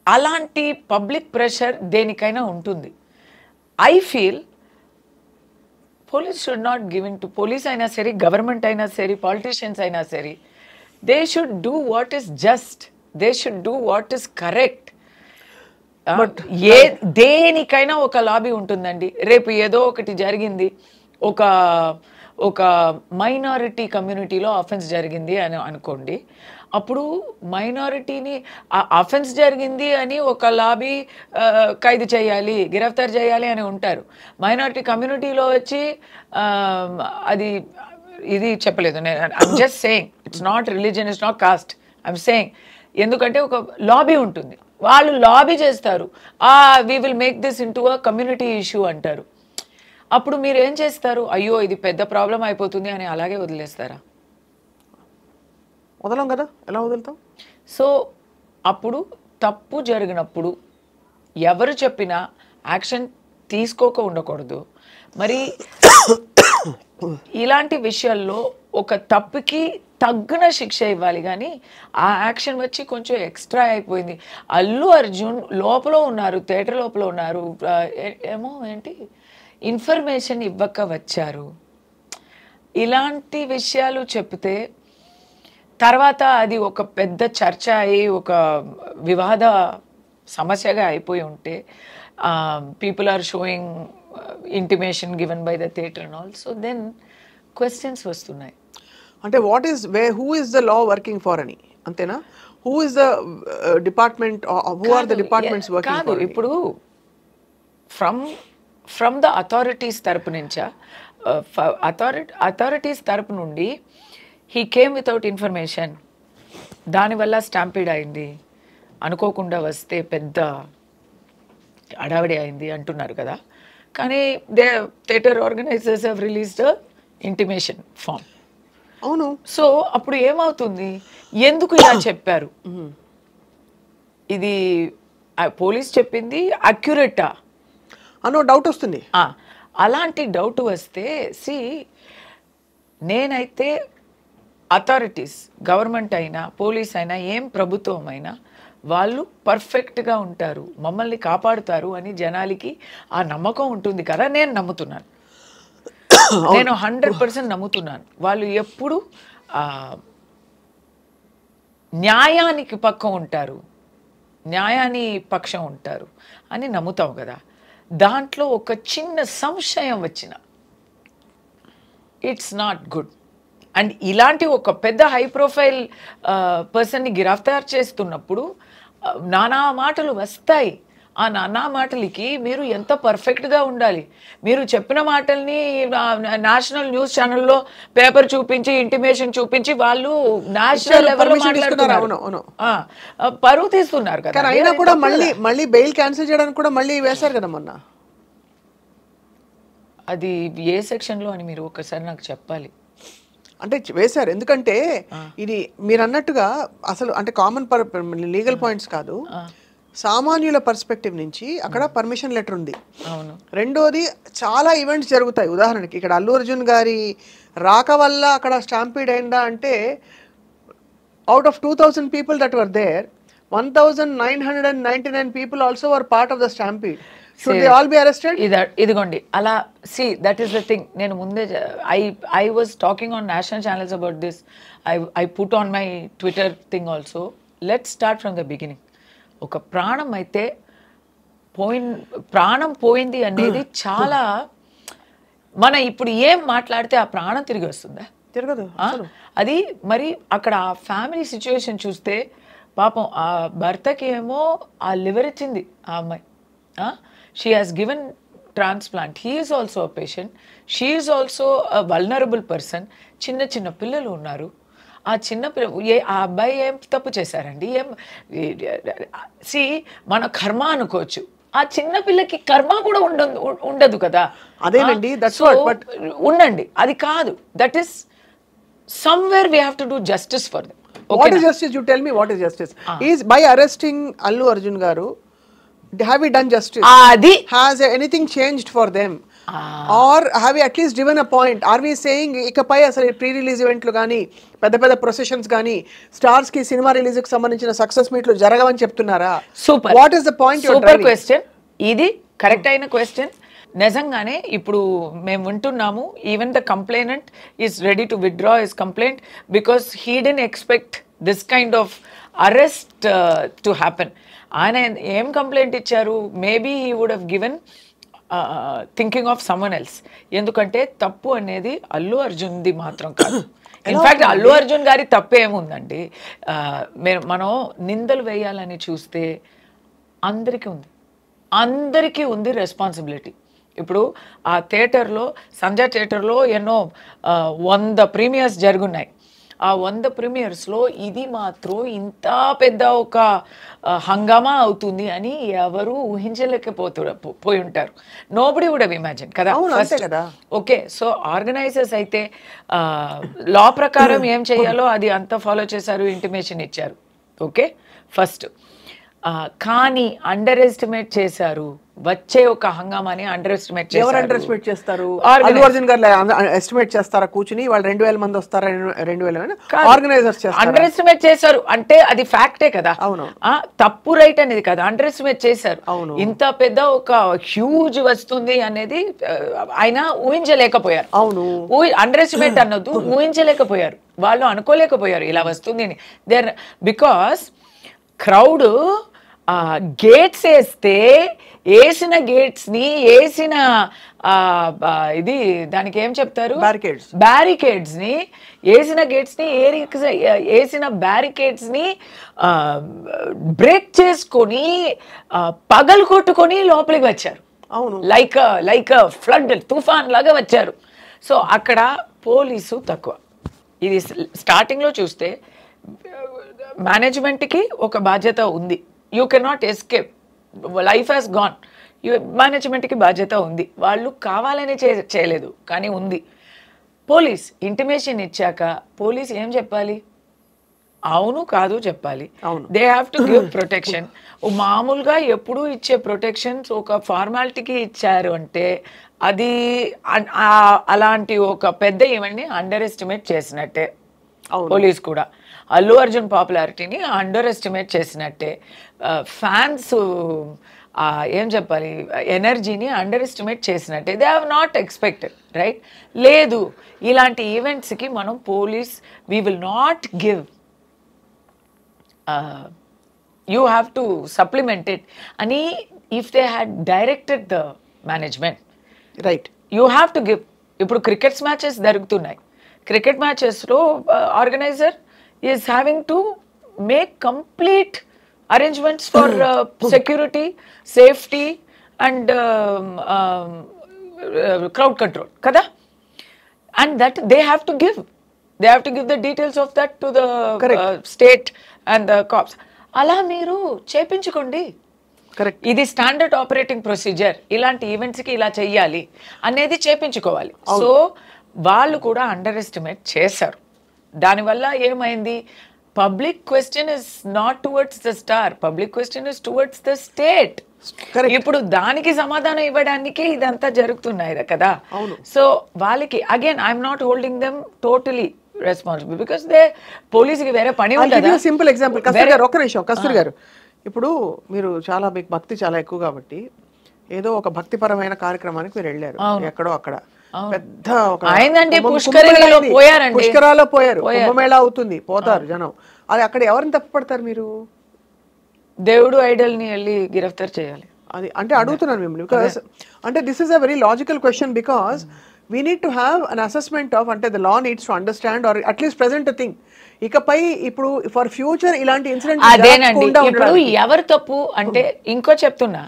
అలాంటి పబ్లిక్ ప్రెషర్ దేనికైనా ఉంటుంది. I feel police should not giving to, police అయినా సరే, గవర్నమెంట్ అయినా సరే, పాలిటీషియన్స్ అయినా సరే, they should do what is just, they should do what is correct. దేనికైనా ఒక లాబీ ఉంటుందండి. రేపు ఏదో ఒకటి జరిగింది, ఒక మైనారిటీ కమ్యూనిటీలో అఫెన్స్ జరిగింది అని అనుకోండి, అప్పుడు మైనారిటీని అఫెన్స్ జరిగింది అని ఒక లాబీ ఖైదు చేయాలి, గిరఫ్తార్ చేయాలి అని ఉంటారు. మైనారిటీ కమ్యూనిటీలో వచ్చి అది ఇది చెప్పలేదు. I'm just saying, it's not religion, it's not cost, I'm saying. ఎందుకంటే ఒక లాబీ ఉంటుంది, వాళ్ళు లాబీ చేస్తారు, we will make this into a community issue అంటారు. అప్పుడు మీరు ఏం చేస్తారు? అయ్యో ఇది పెద్ద ప్రాబ్లం అయిపోతుంది అని అలాగే వదిలేస్తారా? వదలం కదా, ఎలా వదులుతాం? సో అప్పుడు తప్పు జరిగినప్పుడు ఎవరు చెప్పినా యాక్షన్ తీసుకోక ఉండకూడదు. మరి ఇలాంటి విషయాల్లో ఒక తప్పుకి తగ్గిన శిక్ష ఇవ్వాలి, కానీ ఆ యాక్షన్ వచ్చి కొంచెం ఎక్స్ట్రా అయిపోయింది. అల్లు అర్జున్ లోపల ఉన్నారు, థియేటర్ లోపల ఉన్నారు, ఏమో ఏంటి ఇన్ఫర్మేషన్ ఇవ్వక వచ్చారు, ఇలాంటి విషయాలు చెప్తే తర్వాత అది ఒక పెద్ద చర్చ అయి ఒక వివాద సమస్యగా అయిపోయి ఉంటే, people are showing intimation given by the theatre and all, so then questions వస్తున్నాయి. అంటే who is the law working for అని, అంతేనా? Who is the department, who are the departments working for? ఇప్పుడు ఫ్రమ్ ద అథారిటీస్ తరపు నుంచా, authorities తరపు నుండి he came without information, దానివల్ల స్టాంపీడ్ అయింది, అనుకోకుండా వస్తే పెద్ద హడావిడి అయింది అంటున్నారు కదా, కానీ theatre organisers have released intimation form. అవును. సో అప్పుడు ఏమవుతుంది, ఎందుకు ఇలా చెప్పారు, ఇది పోలీస్ చెప్పింది అక్యురేటా అనో డౌట్ వస్తుంది. అలాంటి డౌట్ వస్తే నేనైతే అథారిటీస్, గవర్నమెంట్ అయినా పోలీస్ అయినా ఏం ప్రభుత్వం అయినా వాళ్ళు పర్ఫెక్ట్గా ఉంటారు, మమ్మల్ని కాపాడుతారు అని జనాలకి ఆ నమ్మకం ఉంటుంది కదా. నేను నమ్ముతున్నాను, నేను 100% నమ్ముతున్నాను. వాళ్ళు ఎప్పుడు న్యాయానికి పక్కం ఉంటారు, న్యాయాన్ని పక్షం ఉంటారు అని నమ్ముతాం కదా. దాంట్లో ఒక చిన్న సంశయం వచ్చిన ఇట్స్ నాట్ గుడ్. అండ్ ఇలాంటి ఒక పెద్ద హై ప్రొఫైల్ పర్సన్ని గిరఫ్తార్ చేస్తున్నప్పుడు నానా మాటలు వస్తాయి. ఆ నానా మాటలకి మీరు ఎంత పర్ఫెక్ట్గా ఉండాలి. మీరు చెప్పిన మాటల్ని నేషనల్ న్యూస్ ఛానల్లో పేపర్ చూపించి ఇంటిమేషన్ చూపించి వాళ్ళు నేషనల్ లెవెల్లో మాట్లాడుతున్నారు, పరువు తీస్తున్నారు కదా. అయినా కూడా మళ్ళీ బెయిల్ క్యాన్సిల్ చేయడానికి కూడా మళ్ళీ వేశారు కదా మొన్న. అది ఏ సెక్షన్లో అని మీరు ఒకసారి నాకు చెప్పాలి. అంటే వేశారు, ఎందుకంటే ఇది మీరు అన్నట్టుగా అసలు అంటే కామన్ లీగల్ పాయింట్స్ కాదు, సామాన్యుల పర్స్పెక్టివ్ నుంచి అక్కడ పర్మిషన్ లెటర్ ఉంది. అవును. రెండోది చాలా ఈవెంట్స్ జరుగుతాయి. ఉదాహరణకి ఇక్కడ అల్లు అర్జున్ గారి రాక వల్ల అక్కడ స్టాంపీడ్ అయిందా అంటే out of 2000 people that were there, 1999 people also were part of the stampede. Should they all be arrested? ఇదిగోండి అలా. That is the thing. నేను ముందే I was talking on national channels about this. I put on my Twitter thing also. Let's start from the beginning. ఒక ప్రాణం అయితే ప్రాణం పోయింది అనేది చాలా, మన ఇప్పుడు ఏం మాట్లాడితే ఆ ప్రాణం తిరిగి వస్తుందా? తిరగదు. అది మరి అక్కడ ఆ ఫ్యామిలీ సిచ్యువేషన్ చూస్తే పాపం ఆ భర్తకి ఏమో ఆ లివర్ ఇచ్చింది ఆ అమ్మాయి. She has given transplant. He is also a patient, she is also a vulnerable person. చిన్న చిన్న పిల్లలు ఉన్నారు. ఆ చిన్న ఆ అబ్బాయి ఏం తప్పు చేశారండి? మన కర్మ అనుకోవచ్చు, ఆ చిన్న పిల్లకి కర్మ కూడా ఉండదు కదా. అదేనండి, ఉండండి, అది కాదు. That is somewhere we have to do justice for them. What is justice? You tell me what is justice. Is by arresting Allu Arjun garu, have we done justice? Has anything changed for them? Or have we at least given a point? Are we saying ikapai asalu pre-release event lu gaani పెద్ద processions గానీ stars కి cinema release కి సంబంధించిన success మీట్లు జరగవని చెప్తున్నారా? Super. What is the point? Super question. ఇది correct అయిన క్వశ్చన్. నిజంగానే ఇప్పుడు మేము వింటున్నాము, even the complainant is ready to withdraw his complaint because he didn't expect this kind of arrest to happen. ఆయన ఏం కంప్లైంట్ ఇచ్చారు? Maybe he would have given thinking of someone else. ఎందుకంటే తప్పు అనేది అల్లు అర్జున్ది మాత్రం కాదు. ఇన్ఫాక్ట్ అల్లు అర్జున్ గారి తప్పేముందండి? మనం నిందలు వేయాలని చూస్తే అందరికీ ఉంది రెస్పాన్సిబిలిటీ. ఇప్పుడు ఆ థియేటర్లో, సంజయ్ థియేటర్లో ఎన్నో 100 ప్రీమియర్స్ జరుగున్నాయి. ఆ 100 ప్రీమియర్స్లో ఇది మాత్రం ఇంత పెద్ద ఒక హంగామా అవుతుంది అని ఎవరు పోయి ఉంటారు. నోబడీ వుడ్ హావ్ ఇమాజిన్ కదా. ఓకే, సో ఆర్గనైజర్స్ అయితే లా ప్రకారం ఏం చేయాలో అది అంతా ఫాలో చేశారు, ఇంటిమేషన్ ఇచ్చారు. Okay, first. కానీ అండర్ ఎస్టిమేట్ చేశారు. వచ్చే ఒక హంగామాని అండర్ ఎస్టిమేట్ చేస్తారు. ఎవరు అండర్ ఎస్టిమేట్ చేస్తారు? అల్లు అర్జున్ గారు ఎస్టిమేట్ చేస్తారా కూర్చుని? వాళ్ళు 2000 మంది వస్తారా? 2000 ఆర్గనైజర్స్ అండర్ ఎస్టిమేట్ చేశారు అంటే అది ఫ్యాక్టే కదా. అవును, తప్పు రైట్ అనేది కదా. అండర్ ఎస్టిమేట్ చేశారు. ఇంత పెద్ద ఒక హ్యూజ్ వస్తుంది అనేది ఆయన ఊహించలేకపోయారు. అవును, అండర్ ఎస్టిమేట్ అన్నది ఊహించలేకపోయారు. వాళ్ళు అనుకోలేకపోయారు ఇలా వస్తుంది అని. దేర్ బికాస్ క్రౌడ్ గేట్స్ వేసిన గేట్స్ని వేసిన ఇది దానికి ఏం చెప్తారు? బ్యారికేడ్స్ని వేసిన గేట్స్ని వేసిన బ్యారికేడ్స్ని బ్రేక్ చేసుకొని పగలు కొట్టుకొని లోపలికి వచ్చారు. అవును, లైక్ ఫ్లడ్ తుఫాన్ లాగా వచ్చారు. సో అక్కడ పోలీసు తక్కువ. ఇది స్టార్టింగ్లో చూస్తే మేనేజ్మెంట్కి ఒక బాధ్యత ఉంది. You cannot escape. Life has gone. మేనేజ్మెంట్కి బాధ్యత ఉంది, వాళ్ళు కావాలని చేయలేదు కానీ ఉంది. పోలీస్ ఇంటిమేషన్ ఇచ్చాక పోలీస్ ఏం చెప్పాలి? అవును కాదు చెప్పాలి. They have to give protection. మామూలుగా ఎప్పుడు ఇచ్చే ప్రొటెక్షన్స్ ఒక ఫార్మాలిటీకి ఇచ్చారు అంటే అది అలాంటి ఒక పెద్ద ఈవెంట్ని అండర్ ఎస్టిమేట్ చేసినట్టే. పోలీస్ కూడా అల్లు అర్జున్ పాపులారిటీని అండర్ ఎస్టిమేట్ చేసినట్టే. ఫ్యాన్స్ ఏం చెప్పాలి, ఎనర్జీని అండర్ ఎస్టిమేట్ చేసినట్టే. They have not expected, right? లేదు, ఇలాంటి ఈవెంట్స్కి మనం police we will not give, you have to supplement it ani. If they had directed the management, right, you have to give. Ippudu cricket matches jarugutunnai, cricket matches lo organizer is having to make complete arrangements for security, safety and crowd control kada, and that they have to give the details of that to the state and the cops. అలా మీరు చేపించుకోండి. Correct. ఇది standard operating procedure, ఇలాంటి ఈవెంట్స్కి ఇలా చెయ్యాలి అనేది చేపించుకోవాలి. So వాళ్ళు కూడా under estimate చేశారు. దానివల్ల ఏమైంది, public question is not towards the star, public question is towards the state. ఇప్పుడు దానికి సమాధానం ఇవ్వడానికి ఇదంతా జరుగుతున్నాయి కదా. సో వాళ్ళకి again I'm not holding them totally responsible because they పోలీసుకి వేరే పని ఉంటుంది. సింపుల్ ఎగ్జాంపుల్ కస్తూరి గారు, ఒక్క నిమిషం కస్తూరి గారు, ఇప్పుడు మీరు చాలా మీకు భక్తి చాలా ఎక్కువ కాబట్టి ఏదో ఒక భక్తిపరమైన కార్యక్రమానికి మీరు వెళ్ళారు, ఎక్కడో అక్కడ పెద్ద పుష్కరాల్లో పోయారు, కుంభమేళా అవుతుంది, పోతారు జనం, అది అక్కడ ఎవరిని తప్పుపడతారు మీరు? దేవుడు ఐడల్ ని వెళ్ళి గిరఫ్తార్ చేయాలి. అది అంటే అడుగుతున్నాను మిమ్మల్ని, బికాస్ అంటే this is a very logical question, because we need to have an assessment of అంటే the law needs to understand or at least present a thing. ఇకపై ఇప్పుడు ఫర్ ఫ్యూచర్ ఇలాంటి ఇన్సిడెంట్ అదేనండి. ఇప్పుడు ఎవరు తప్పు అంటే ఇంకో చెప్తున్నా,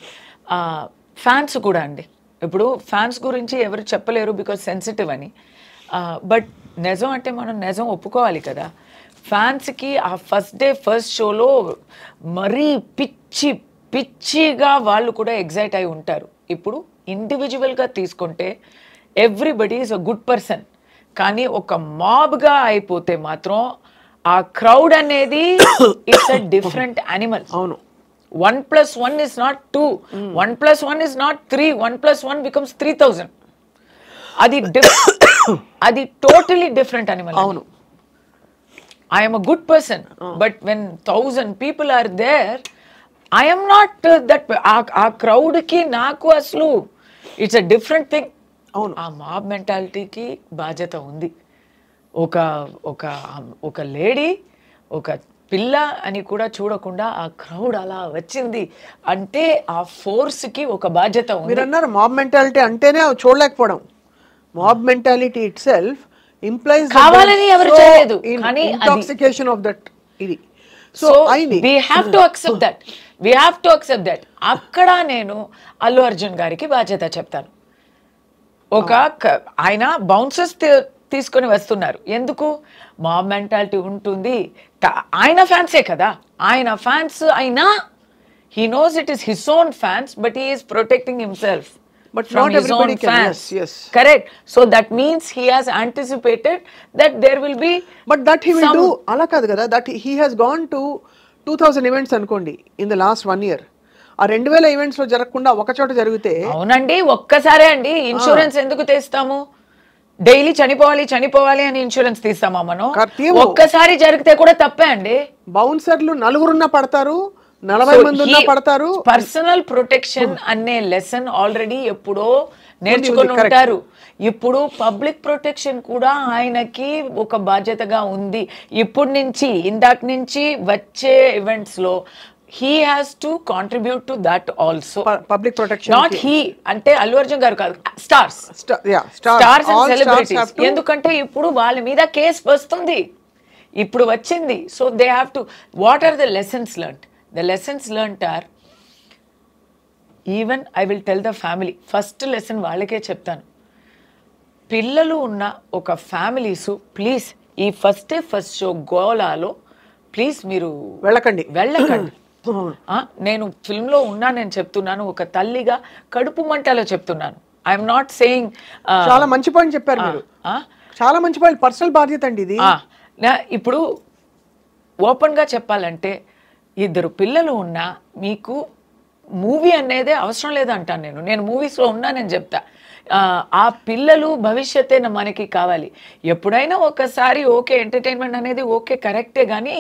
ఫ్యాన్స్ కూడా అండి. ఇప్పుడు ఫ్యాన్స్ గురించి ఎవరు చెప్పలేరు బికాజ్ సెన్సిటివ్ అని, బట్ నిజం అంటే మనం నిజం ఒప్పుకోవాలి కదా. ఫ్యాన్స్కి ఆ ఫస్ట్ డే ఫస్ట్ షోలో మరీ పిచ్చిగా వాళ్ళు కూడా ఎగ్జైట్ అయి ఉంటారు. ఇప్పుడు ఇండివిజువల్గా తీసుకుంటే everybody is a good person, కానీ ఒక మాబ్గా అయిపోతే మాత్రం ఆ క్రౌడ్ అనేది ఇట్స్ అ డిఫరెంట్ యానిమల్. అవును, 1+1 is not 2, 1+1 is not 3, 1+1 becomes 3000. అది టోటలీ డిఫరెంట్ యానిమల్. అవును, I am a good person, but when 1000 people are there, I am not that. ఆ క్రౌడ్కి నాకు అసలు ఇట్స్ అ డిఫరెంట్ థింగ్. అవును, ఆ mob మెంటాలిటీకి బాధ్యత ఉంది. ఒక లేడీ, ఒక పిల్ల అని కూడా చూడకుండా ఆ క్రౌడ్ అలా వచ్చింది అంటే ఆ ఫోర్స్కి ఒక బాధ్యత ఉంది. మీరు అన్నారు మాబ్ మెంటాలిటీ అంటేనే చూడలేకపోవడం. Mob mentality itself implies కావాలని ఎవరు చేయలేదు, కానీ ఇంటాక్సికేషన్ ఆఫ్ దట్ ఇది. So we have to accept that. అక్కడ నేను అల్లు అర్జున్ గారికి బాధ్యత చెప్తాను. ఆయన బౌన్సర్స్ తీసుకొని వస్తున్నారు, ఎందుకు? మాబ్ మెంటాలిటీ ఉంటుంది. ఆయన ఫ్యాన్సే కదా, ఆయన ఫ్యాన్స్ అయినా he knows it is his own fans, but he is protecting himself but from not his everybody own can. fans. Yes. Correct. So that means he has anticipated that there will be, but that he will do ala kaadu kada, that he has gone to 2000 events అనుకోండి in the last 1 year. ఆ 2000 events లో జరగకుండా ఒక చోట జరిగితే. అవునండి, ఒక్కసారే అండి. ఇన్సూరెన్స్ ఎందుకు తీస్తాము? డైలీ చనిపోవాలి అని ఇన్సూరెన్స్ తీస్తామా మనం? ఒక్కసారి జరిగితే కూడా తప్పే అండి. బౌన్సర్లు నలుగురున్నా పడతారు, 40 మంది ఉన్నా పడతారు. పర్సనల్ ప్రొటెక్షన్ అనే లెసన్ ఆల్రెడీ ఎప్పుడో నేర్చుకొని ఉంటారు. ఇప్పుడు పబ్లిక్ ప్రొటెక్షన్ కూడా ఆయనకి ఒక బాధ్యతగా ఉంది. ఇప్పటి నుంచి ఇందాక నుంచి వచ్చే ఈవెంట్స్ లో he has to contribute to that also. Public protection, not he అంటే అల్లు అర్జున్ గారు కాదు, స్టార్స్ అండ్ సెలబ్రిటీస్. ఎందుకంటే ఇప్పుడు వాళ్ళ మీద కేసు వస్తుంది, ఇప్పుడు వచ్చింది. So they have to, what are the lessons learned? The lessons learned are, even I will tell the family, first lesson వాళ్ళకే చెప్తాను. పిల్లలు ఉన్న ఒక ఫ్యామిలీస్ ప్లీజ్ ఈ ఫస్ట్ షో గోలాలో ప్లీజ్ మీరు వెళ్ళకండి. నేను ఫిల్మ్లో ఉన్నా, నేను చెప్తున్నాను ఒక తల్లిగా కడుపు మంటలో చెప్తున్నాను. I'm not saying. చాలా మంచి పాయింట్ చెప్పారు మీరు, చాలా మంచి పాయింట్. పర్సనల్ బాధ్యత అండి ఇది. ఇప్పుడు ఓపెన్గా చెప్పాలంటే 2 పిల్లలు ఉన్నా మీకు మూవీ అనేది అవసరం లేదంటాను నేను మూవీస్లో ఉన్నా, నేను చెప్తా. ఆ పిల్లలు భవిష్యత్తే మనకి కావాలి. ఎప్పుడైనా ఒకసారి ఓకే ఎంటర్టైన్మెంట్ అనేది ఓకే కరెక్టే, కానీ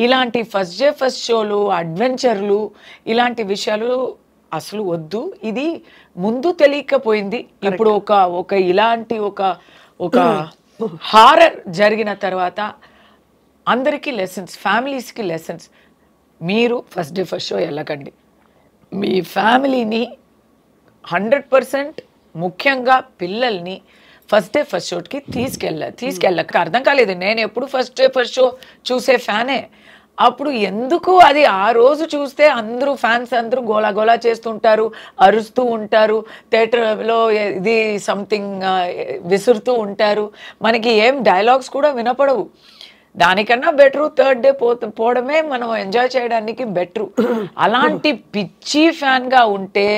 ఇలాంటి ఫస్ట్ డే ఫస్ట్ షోలు, అడ్వెంచర్లు, ఇలాంటి విషయాలు అసలు వద్దు. ఇది ముందు తెలియకపోయింది. ఇప్పుడు ఒక ఇలాంటి ఒక హారర్ జరిగిన తర్వాత అందరికీ లెసన్స్, ఫ్యామిలీస్కి లెసన్స్. మీరు ఫస్ట్ డే ఫస్ట్ షో వెళ్ళకండి. మీ ఫ్యామిలీని 100%, ముఖ్యంగా పిల్లల్ని ఫస్ట్ డే ఫస్ట్ షోకి తీసుకెళ్ళక. అర్థం కాలేదు, నేను ఎప్పుడు ఫస్ట్ డే ఫస్ట్ షో చూసే ఫ్యానే. అప్పుడు ఎందుకు అది ఆ రోజు చూస్తే అందరూ ఫ్యాన్స్ అందరూ గోలా చేస్తుంటారు, అరుస్తూ ఉంటారు, థియేటర్లో ఇది సంథింగ్ విసురుతూ ఉంటారు, మనకి ఏం డైలాగ్స్ కూడా వినపడవు. దానికన్నా బెటరు థర్డ్ డే పోవడమే మనం ఎంజాయ్ చేయడానికి బెటరు. అలాంటి పిచ్చి ఫ్యాన్గా ఉంటే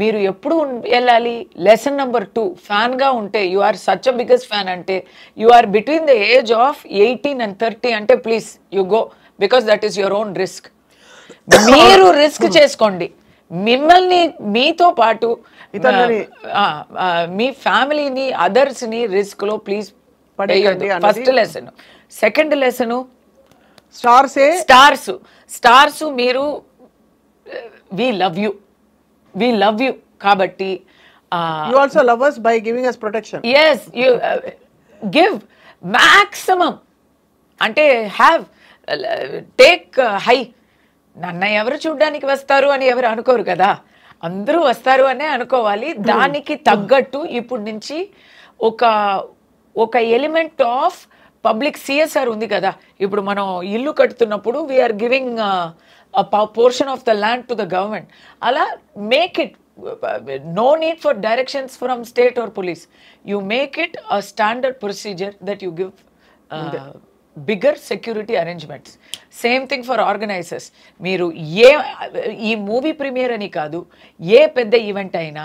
మీరు ఎప్పుడు వెళ్ళాలి? లెసన్ నెంబర్ 2, ఫ్యాన్గా ఉంటే you are such a biggest fan అంటే you are between the age of 18 and 30 అంటే please you go, because that is your own risk. మీరు రిస్క్ చేసుకోండి. మిమ్మల్ని మీతో పాటు మీ ఫ్యామిలీని, అదర్స్ని రిస్క్లో ప్లీజ్ పడేయద్దు. First lesson. Second lesson, stars మీరు వి లవ్ యూ కాబట్టి you also love us by giving us protection. yes you give maximum అంటే టేక్ హై. నన్ను ఎవరు చూడడానికి వస్తారు అని ఎవరు అనుకోరు కదా, అందరూ వస్తారు అనే అనుకోవాలి. దానికి తగ్గట్టు ఇప్పుడు నుంచి ఒక ఎలిమెంట్ ఆఫ్ పబ్లిక్ CSR ఉంది కదా. ఇప్పుడు మనం ఇల్లు కట్టుతున్నప్పుడు we're giving portion of the land to the government. అలా make it no need for directions from state or police. You make it a standard procedure that you give bigger security arrangements. Same thing for organizers. మీరు ఈ movie premier అని కాదు, ఏ పెద్ద event అయినా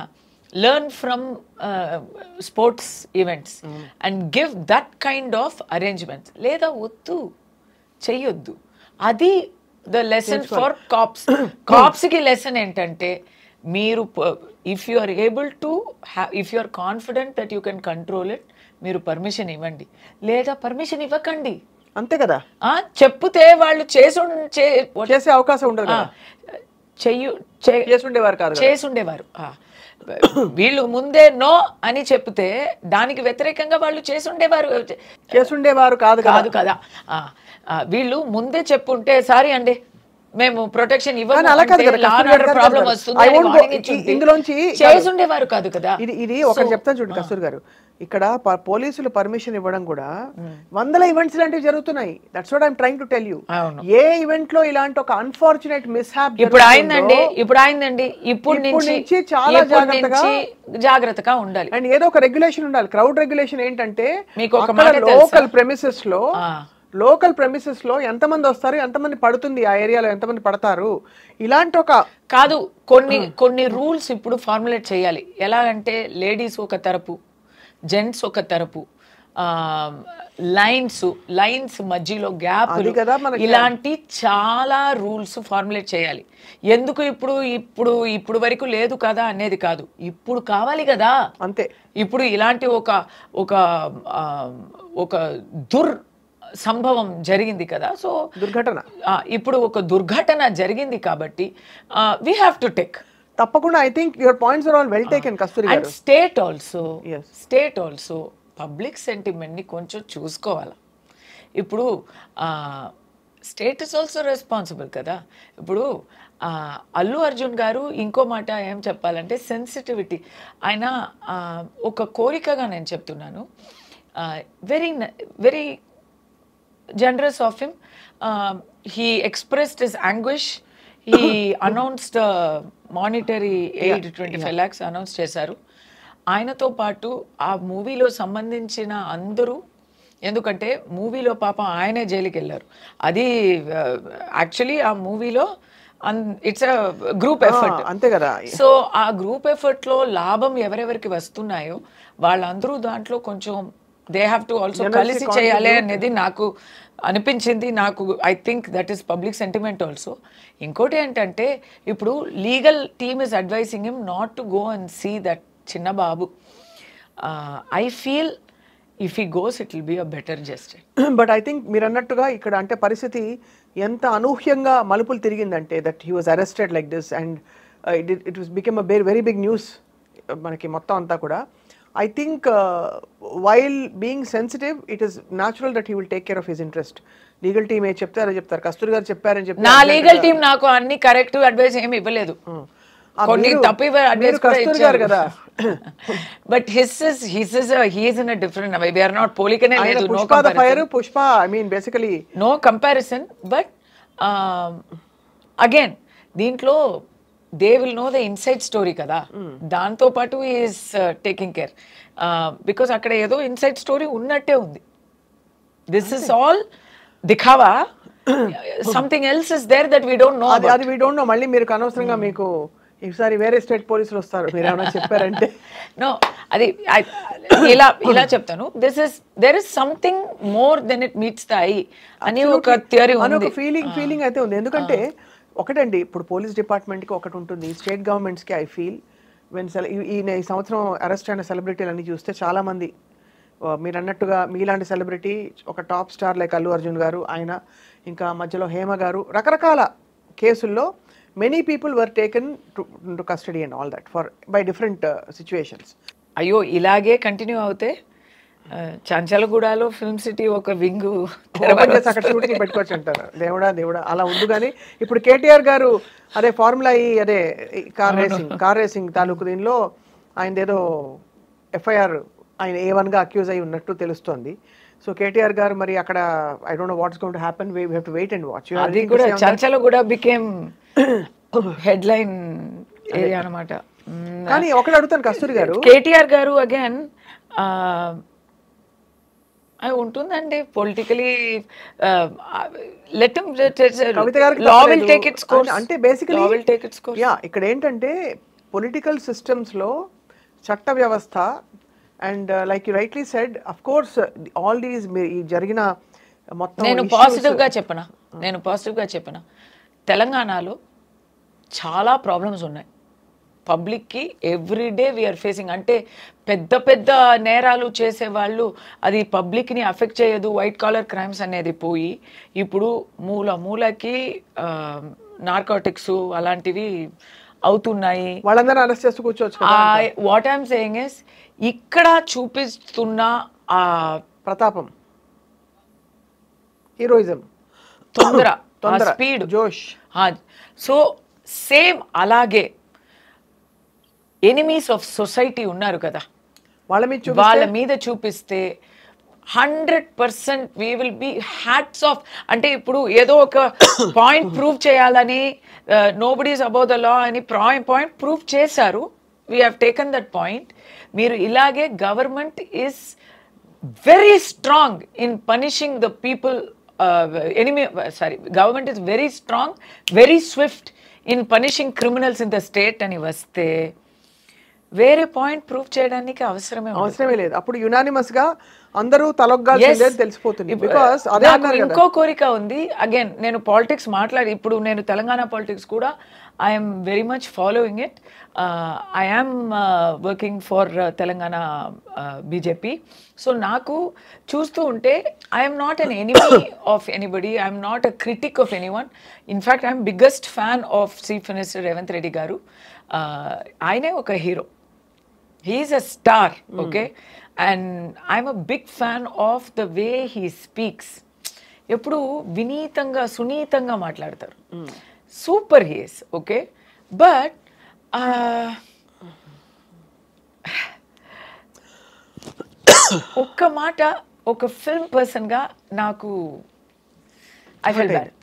learn from sports events and give that kind of arrangements. లేదా వద్దు, చెయ్యొద్దు. అది ద లెసన్ ఫర్ కాప్స్కి లెసన్ ఏంటంటే, మీరు if you are able to if you are confident that you can control it, మీరు పర్మిషన్ ఇవ్వండి, లేదా పర్మిషన్ ఇవ్వకండి. అంతే కదా. చెప్తే వాళ్ళు చేసే అవకాశం ఉండదు. చేసుండేవారు. వీళ్ళు ముందే నో అని చెప్తే దానికి వ్యతిరేకంగా వాళ్ళు చేసుండేవారు కాదు కదా. వీళ్ళు ముందే చెప్పుంటే సారీ అండి మేము ప్రొటెక్షన్ ప్రాబ్లం వస్తుంది చేసుండేవారు కాదు కదా. ఇది ఒకటి చెప్తాను చూడండి కస్తూరి గారు, ఇక్కడ పోలీసులు పర్మిషన్ ఇవ్వడం కూడా వందల ఈవెంట్స్ లాంటివి జరుగుతున్నాయి. That's what I am trying to tell you. A event లో ఇలాంటి ఒక అన్ఫార్చునేట్ మిస్‌హ్యాప్ ఇప్పుడు అయిందండి. ఇప్పుడు నుంచి చాలా జాగ్రత్తగా ఉండాలి. అండ్ ఏదో ఒక రెగ్యులేషన్ ఉండాలి. క్రౌడ్ రెగ్యులేషన్ ఏంటంటే, లోకల్ ప్రెమిసెస్ లో ఎంతమంది వస్తారు, ఎంతమంది పడుతుంది, ఆ ఏరియాలో ఎంతమంది పడతారు, ఇలాంటి ఒక కాదు కొన్ని రూల్స్ ఇప్పుడు ఫార్ములేట్ చేయాలి. ఎలా అంటే లేడీస్ ఒక తరపు, జెంట్స్ ఒక తరపు, లైన్స్ మధ్యలో గ్యాప్, ఇలాంటి చాలా రూల్స్ ఫార్ములేట్ చేయాలి. ఎందుకు ఇప్పుడు వరకు లేదు కదా అనేది కాదు, ఇప్పుడు కావాలి కదా. అంతే. ఇప్పుడు ఇలాంటి ఒక సంభవం జరిగింది కదా. సో దుర్ఘటన, ఇప్పుడు ఒక దుర్ఘటన జరిగింది కాబట్టి we have to take. తప్పకుండా. I think your points are all well taken, కస్తూరి గారు. And state also పబ్లిక్ సెంటిమెంట్ని కొంచెం చూసుకోవాలి. ఇప్పుడు స్టేట్ ఇస్ ఆల్సో రెస్పాన్సిబుల్ కదా. ఇప్పుడు అల్లు అర్జున్ గారు ఇంకో మాట ఏం చెప్పాలంటే, సెన్సిటివిటీ. ఆయన ఒక కోరికగా నేను చెప్తున్నాను, very generous of him. He expressed his anguish. He announced monetary aid 25 lakhs announce చేశారు. ఆయనతో పాటు ఆ మూవీలో సంబంధించిన అందరూ, ఎందుకంటే మూవీలో పాపం ఆయనే జైలుకి వెళ్ళారు. అది యాక్చువల్లీ ఆ మూవీలో ఇట్స్ అ గ్రూప్ ఎఫర్ట్. అంతే కదా. సో ఆ గ్రూప్ ఎఫర్ట్ లో లాభం ఎవరెవరికి వస్తున్నాయో వాళ్ళందరూ దాంట్లో కొంచెం దే హ్యావ్ టు ఆల్సో కలిసి చేయాలి అనేది నాకు అనిపించింది. నాకు I think that is public sentiment also. ఇంకోటి ఏంటంటే ఇప్పుడు legal team is advising him not to go and see that చిన్న బాబు. I feel if he goes it will be a better justice. But I think మీరు అన్నట్టుగా ఇక్కడ అంటే పరిస్థితి ఎంత అనూహ్యంగా మలుపులు తిరిగిందంటే that he was arrested like this and it was become a very big news మనకి మొత్తం అంతా కూడా. I think while being sensitive, it is natural that he will take care of his interest. Legal team ఏ చెప్తారో చెప్తారు, కస్తూరి గారు చెప్పారని చెప్పి నా లీగల్ టీం నాకు అన్ని కరెక్ట్ అడ్వైస్ ఏమి ఇవ్వలేదు, కొన్ని తప్పు అడ్వైస్ కూడా ఇచ్చారు కదా. But he is in a different way. We are not పోలికనే లేదు. Pushpa the fire, Pushpa I mean basically no comparison. But again దీంట్లో they will know the inside story కదా, దాంతో పాటు ఈస్ టేకింగ్ కేర్ బికాస్ అక్కడ ఏదో ఇన్సైడ్ స్టోరీ ఉన్నట్టే ఉంది. దిస్ ఇస్ ఆల్ దిఖావా, something else is there that we don't know. అది వీ డోంట్ నో. మళ్ళీ మీరు అనవసరంగా మీకు ఈసారి వేరే స్టేట్ పోలీసులు వస్తారు, మీరు ఏమైనా చెప్పారంటే. నో, అది ఇలా చెప్తాను. There is something more than it meets the eye అని ఒక థియరీ ఉంది, ఫీలింగ్ అయితే ఉంది. ఎందుకంటే ఒకటండి, ఇప్పుడు పోలీస్ డిపార్ట్మెంట్కి ఒకటి ఉంటుంది, స్టేట్ గవర్నమెంట్స్కి ఐ ఫీల్ వెన్ ఈ సంవత్సరం అరెస్ట్ అయిన సెలబ్రిటీలు అన్ని చూస్తే చాలామంది మీరు అన్నట్టుగా మీలాంటి సెలబ్రిటీ, ఒక top star like Allu Arjun గారు, ఆయన ఇంకా మధ్యలో హేమ గారు, రకరకాల కేసుల్లో many people were taken to custody and all that for by different situations. అయ్యో ఇలాగే కంటిన్యూ అవుతే చంచలగూడలో ఫిల్మ్ సిటీ ఒక వింగ్ అక్కడ షూటింగ్ పెట్టుకోవచ్చు అంటారు. దేవుడా అలా ఉంది. కానీ ఇప్పుడు కేటీఆర్ గారు అదే ఫార్ములా అదే కార్ రేసింగ్ తాలూకు దీనిలో ఆయన ఏదో ఎఫ్ఐఆర్ ఆయన A1గా అక్యూజ్ అయి ఉన్నట్టు తెలుస్తోంది. సో కేటీఆర్ గారు మరి అక్కడ I don't know what's going to happen, we have to wait and watch. అది కూడా చంచలగూడ బికేమ్ హెడ్లైన్ ఏరియా అన్నమాట. కానీ ఒకటి అడుగుతాను కస్తూరి గారు, కేటీఆర్ గారు అగైన్ అది ఉంటుందండి పొలిటికలీ అంటే బేసికలీ ఇక్కడ ఏంటంటే పొలిటికల్ సిస్టమ్స్ లో చట్ట వ్యవస్థ and like you rightly said of course all these జరిగిన మొత్తం. నేను పాజిటివ్ గా చెప్పనా తెలంగాణలో చాలా ప్రాబ్లమ్స్ ఉన్నాయి పబ్లిక్కి. Every day we are facing. అంటే పెద్ద పెద్ద నేరాలు చేసేవాళ్ళు అది పబ్లిక్ని అఫెక్ట్ చేయదు, వైట్ కాలర్ క్రైమ్స్ అనేది పోయి ఇప్పుడు మూలకి నార్కోటిక్స్ అలాంటివి అవుతున్నాయి. వాళ్ళందరూ అరెస్ట్ చేస్తూ కూర్చోవచ్చు. వాట్ ఐఎమ్ సేయింగ్ ఇస్ ఇక్కడ చూపిస్తున్న ఆ ప్రతాపం, హీరోయిజం, తొందర, స్పీడ్, జోష్. సో సేమ్ అలాగే ఎనిమీస్ ఆఫ్ సొసైటీ ఉన్నారు కదా, వాళ్ళ మీద చూపిస్తే 100% we will be hats off. అంటే ఇప్పుడు ఏదో ఒక పాయింట్ ప్రూవ్ చేయాలని నోబడీస్ అబౌవ్ ద లా అని పాయింట్ ప్రూవ్ చేశారు. We have taken that point. మీరు ఇలాగే government is very strong in punishing the people. Government is very strong, very Swift in punishing criminals in the state అని వస్తే వేరే point prove చేయడానికి అవసరమే లేదు. అప్పుడు యునానిమస్ గా అందరూ తలొగ్గాల్సిందే తెలిసిపోతుంది. బికాజ్ అదే ఇంకో కోరిక ఉంది. అగైన్ నేను పాలిటిక్స్ ఇప్పుడు నేను తెలంగాణ పాలిటిక్స్ కూడా I'm very much following it. I'm working for Telangana BJP. So నాకు చూస్తూ ఉంటే I'm not an enemy of anybody, I'm not a critique of anyone. In fact I'm biggest fan of chief minister Revanth Reddy గారు. ఆయనే ఒక hero, he's a star, okay? And I'm a big fan of the way he speaks. ఎప్పుడు వినీతంగా సునీతంగా మాట్లాడతారు. Super he is, okay? But ఒక్క మాట ఒక film పర్సన్గా నాకు ఐ ఫీల్ బ్యాడ్.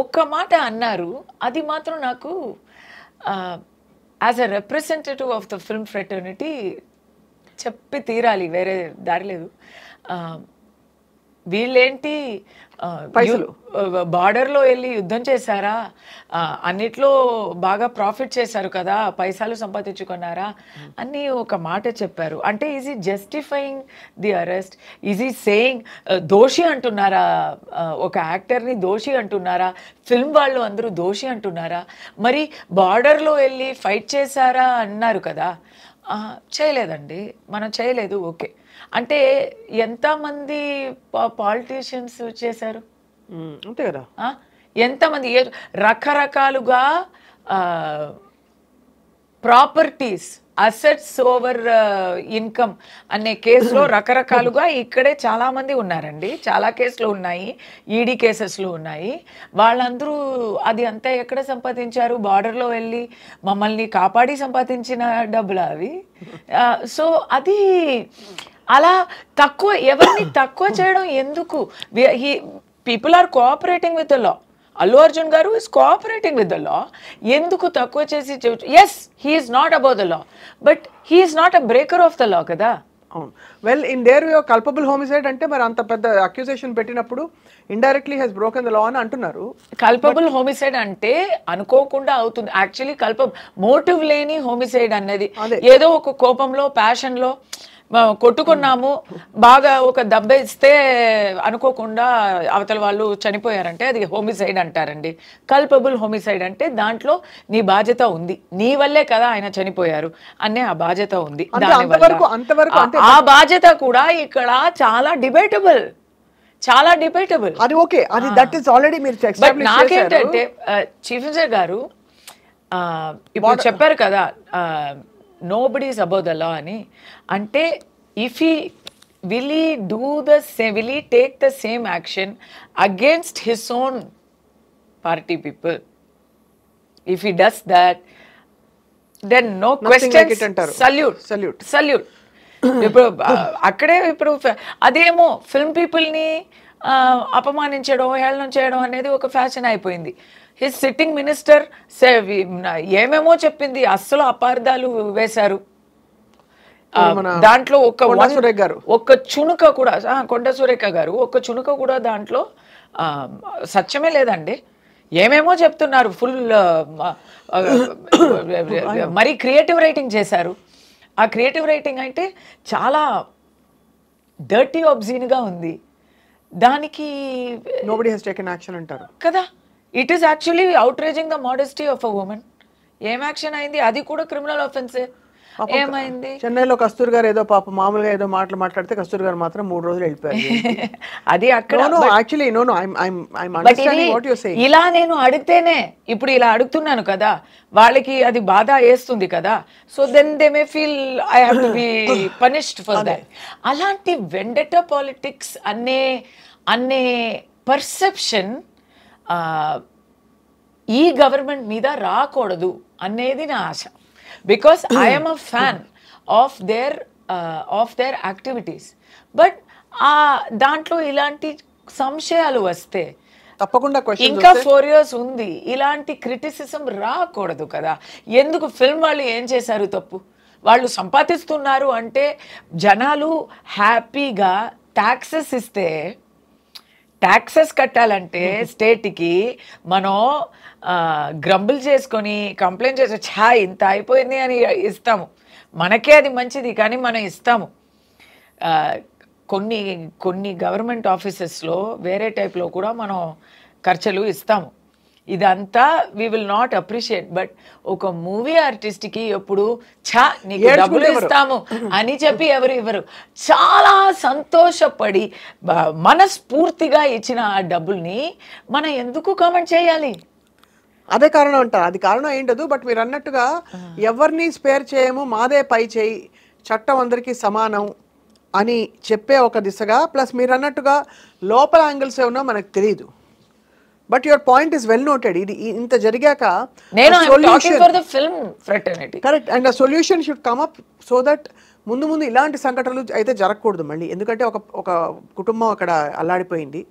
ఒక్క మాట అన్నారు, అది మాత్రం నాకు as a representative of the film fraternity చెప్పి తీరాలి, వేరే దారి లేదు. వీళ్ళేంటి పైసలు. బార్డర్లో వెళ్ళి యుద్ధం చేశారా, అన్నిట్లో బాగా ప్రాఫిట్ చేశారు కదా, పైసలు సంపాదించుకున్నారా అని ఒక మాట చెప్పారు. అంటే ఈజ్ ఈ జస్టిఫైయింగ్ ది అరెస్ట్? ఈజ్ ఈ సేయింగ్ దోషి అంటున్నారా? ఒక యాక్టర్ని దోషి అంటున్నారా? ఫిల్మ్ వాళ్ళు అందరూ దోషి అంటున్నారా? మరి బార్డర్లో వెళ్ళి ఫైట్ చేశారా అన్నారు కదా, చేయలేదండి, మనం చేయలేదు. ఓకే, అంటే ఎంతమంది పాలిటీషియన్స్ చేశారు? అంతే కదా. ఎంతమంది రకరకాలుగా ప్రాపర్టీస్, అసెట్స్ ఓవర్ ఇన్కమ్ అనే కేసులో రకరకాలుగా ఇక్కడే చాలా మంది ఉన్నారండి. చాలా కేసులు ఉన్నాయి, ఈడీ కేసెస్లు ఉన్నాయి. వాళ్ళందరూ అది అంతా ఎక్కడ సంపాదించారు? బార్డర్లో వెళ్ళి మమ్మల్ని కాపాడి సంపాదించిన డబ్బులు అవి. సో అది అలా తక్కువ, ఎవరిని తక్కువ చేయడం ఎందుకు? People are cooperating with the law. Allu Arjun గారు is cooperating with the law. ఎందుకు తక్కువ చేసి? Yes, he's not about the law, but he's not a breaker of the law కదా. అవును. Well, in their way culpable homicide అంటే మరి అంత పెద్ద అక్యూజేషన్ పెట్టినప్పుడు indirectly he's broken the law అని అంటున్నారు. కల్పబుల్ హోమిసైడ్ అంటే అనుకోకుండా అవుతుంది. యాక్చువల్లీ మోటివ్ లేని హోమిసైడ్ అన్నది ఏదో ఒక కోపంలో, ప్యాషన్లో కొట్టుకున్నాము, బాగా ఒక దెబ్బ ఇస్తే అనుకోకుండా అవతల వాళ్ళు చనిపోయారంటే అది హోమిసైడ్ అంటారండి. కల్పబుల్ హోమిసైడ్ అంటే దాంట్లో నీ బాధ్యత ఉంది, నీ వల్లే కదా ఆయన చనిపోయారు అనే ఆ బాధ్యత ఉంది. ఆ బాధ్యత కూడా ఇక్కడ చాలా డిబేటబుల్, చాలా డిబేటబుల్. అది ఓకే, అది దట్ ఈస్ ఆల్రెడీ మీరు ఎస్టాబ్లిష్ చేశారు. నాకేంటంటే చీఫ్ మినిస్టర్ గారు ఇప్పుడు చెప్పారు కదా, nobody is above the law అని. అంటే if he will he do the same, will he take the same action against his own party people? If he does that, then no questions, salute. ఇప్పుడు అక్కడే ఇప్పుడు అదేమో film పీపుల్ని అపమానించడం, హేళన చేయడం అనేది ఒక ఫ్యాషన్ అయిపోయింది. హిస్ సిట్టింగ్ మినిస్టర్ ఏమేమో చెప్పింది, అస్సలు అపార్థాలు వేశారు. దాంట్లో ఒక్క చుణుక కూడా, కొండ సురేఖ గారు ఒక్క చుణుక కూడా దాంట్లో సత్యమే లేదండి. ఏమేమో చెప్తున్నారు, ఫుల్ మరి క్రియేటివ్ రైటింగ్ చేశారు. ఆ క్రియేటివ్ రైటింగ్ అంటే చాలా డర్టీ ఆబ్జీన్గా ఉంది. దానికి nobody has taken action అంటారు కదా. It is actually outraging the modesty of a woman. ఏం యాక్షన్ అయింది? అది కూడా క్రిమినల్ ఆఫెన్సే. ఏమైంది? చెన్నైలో కస్తూరి గారు ఏదో పాప మామూలుగా ఏదో మాటలు మాట్లాడితే కస్తూరి గారు మాత్రం 3 రోజులు వెళ్ళిపోయారు. అది అక్కడ ఇలా నేను అడిగితేనే, ఇప్పుడు ఇలా అడుగుతున్నాను కదా, వాళ్ళకి అది బాధ వేస్తుంది కదా. So then they may feel I have to be punished for that. అలాంటి వెండటా పాలిటిక్స్ అనే పర్సెప్షన్ ఈ గవర్నమెంట్ మీద రాకూడదు అనేది నా ఆశ. Because I am a fan of their activities. But దాంట్లో ఇలాంటి సంశయాలు వస్తే తప్పకుండా ఇంకా 4 years ఉంది, ఇలాంటి క్రిటిసిజం రాకూడదు కదా. ఎందుకు? ఫిల్మ్ వాళ్ళు ఏం చేశారు తప్పు? వాళ్ళు సంపాదిస్తున్నారు అంటే జనాలు హ్యాపీగా ట్యాక్సెస్ ఇస్తే, ట్యాక్సెస్ కట్టాలంటే స్టేట్కి మనం గ్రంబుల్ చేసుకొని కంప్లైంట్ చేసి ఇంత అయిపోయింది అని ఇస్తాము. మనకే అది మంచిది కానీ మనం ఇస్తాము. కొన్ని గవర్నమెంట్ ఆఫీసెస్లో వేరే టైప్లో కూడా మనం ఖర్చులు ఇస్తాము. ఇదంతా we will not appreciate. But ఒక మూవీ ఆర్టిస్ట్కి ఎప్పుడు నీకు డబ్బులు ఇస్తాము అని చెప్పి ఎవరు ఇవ్వరు. చాలా సంతోషపడి మనస్ఫూర్తిగా ఇచ్చిన ఆ డబ్బుల్ని మనం ఎందుకు కామెంట్ చేయాలి? అదే కారణం అంటారు. అది కారణం ఏంటదు. బట్ మీరు అన్నట్టుగా ఎవరిని స్పేర్ చేయము, మాదే పై చేయి, చట్టం అందరికీ సమానం అని చెప్పే ఒక దిశగా, ప్లస్ మీరు అన్నట్టుగా లోపల యాంగిల్స్ ఏమన్నా మనకు తెలియదు. But your point is well noted. ఇది ఇంత జరిగాక కరెక్ట్, అండ్ ఆ solution should come up so that ముందు ఇలాంటి సంఘటనలు అయితే జరగకూడదు మళ్ళీ. ఎందుకంటే ఒక కుటుంబం అక్కడ అల్లాడిపోయింది.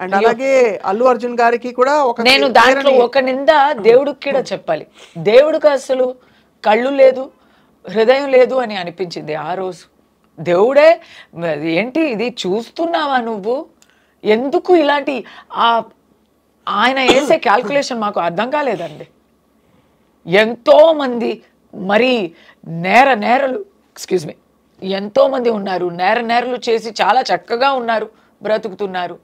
అండ్ అలాగే అల్లు అర్జున్ గారికి కూడా నేను దాంట్లో ఒక నింద దేవుడికి కూడా చెప్పాలి. దేవుడికి అసలు కళ్ళు లేదు, హృదయం లేదు అని అనిపించింది ఆ రోజు. దేవుడే ఏంటి ఇది చూస్తున్నావా నువ్వు ఎందుకు ఇలాంటి ఆయన వేసే క్యాల్కులేషన్ మాకు అర్థం కాలేదండి. ఎంతోమంది మరి నేరలు ఎక్స్క్యూజ్ మీ ఎంతోమంది ఉన్నారు, నేరలు చేసి చాలా చక్కగా ఉన్నారు, బ్రతుకుతున్నారు.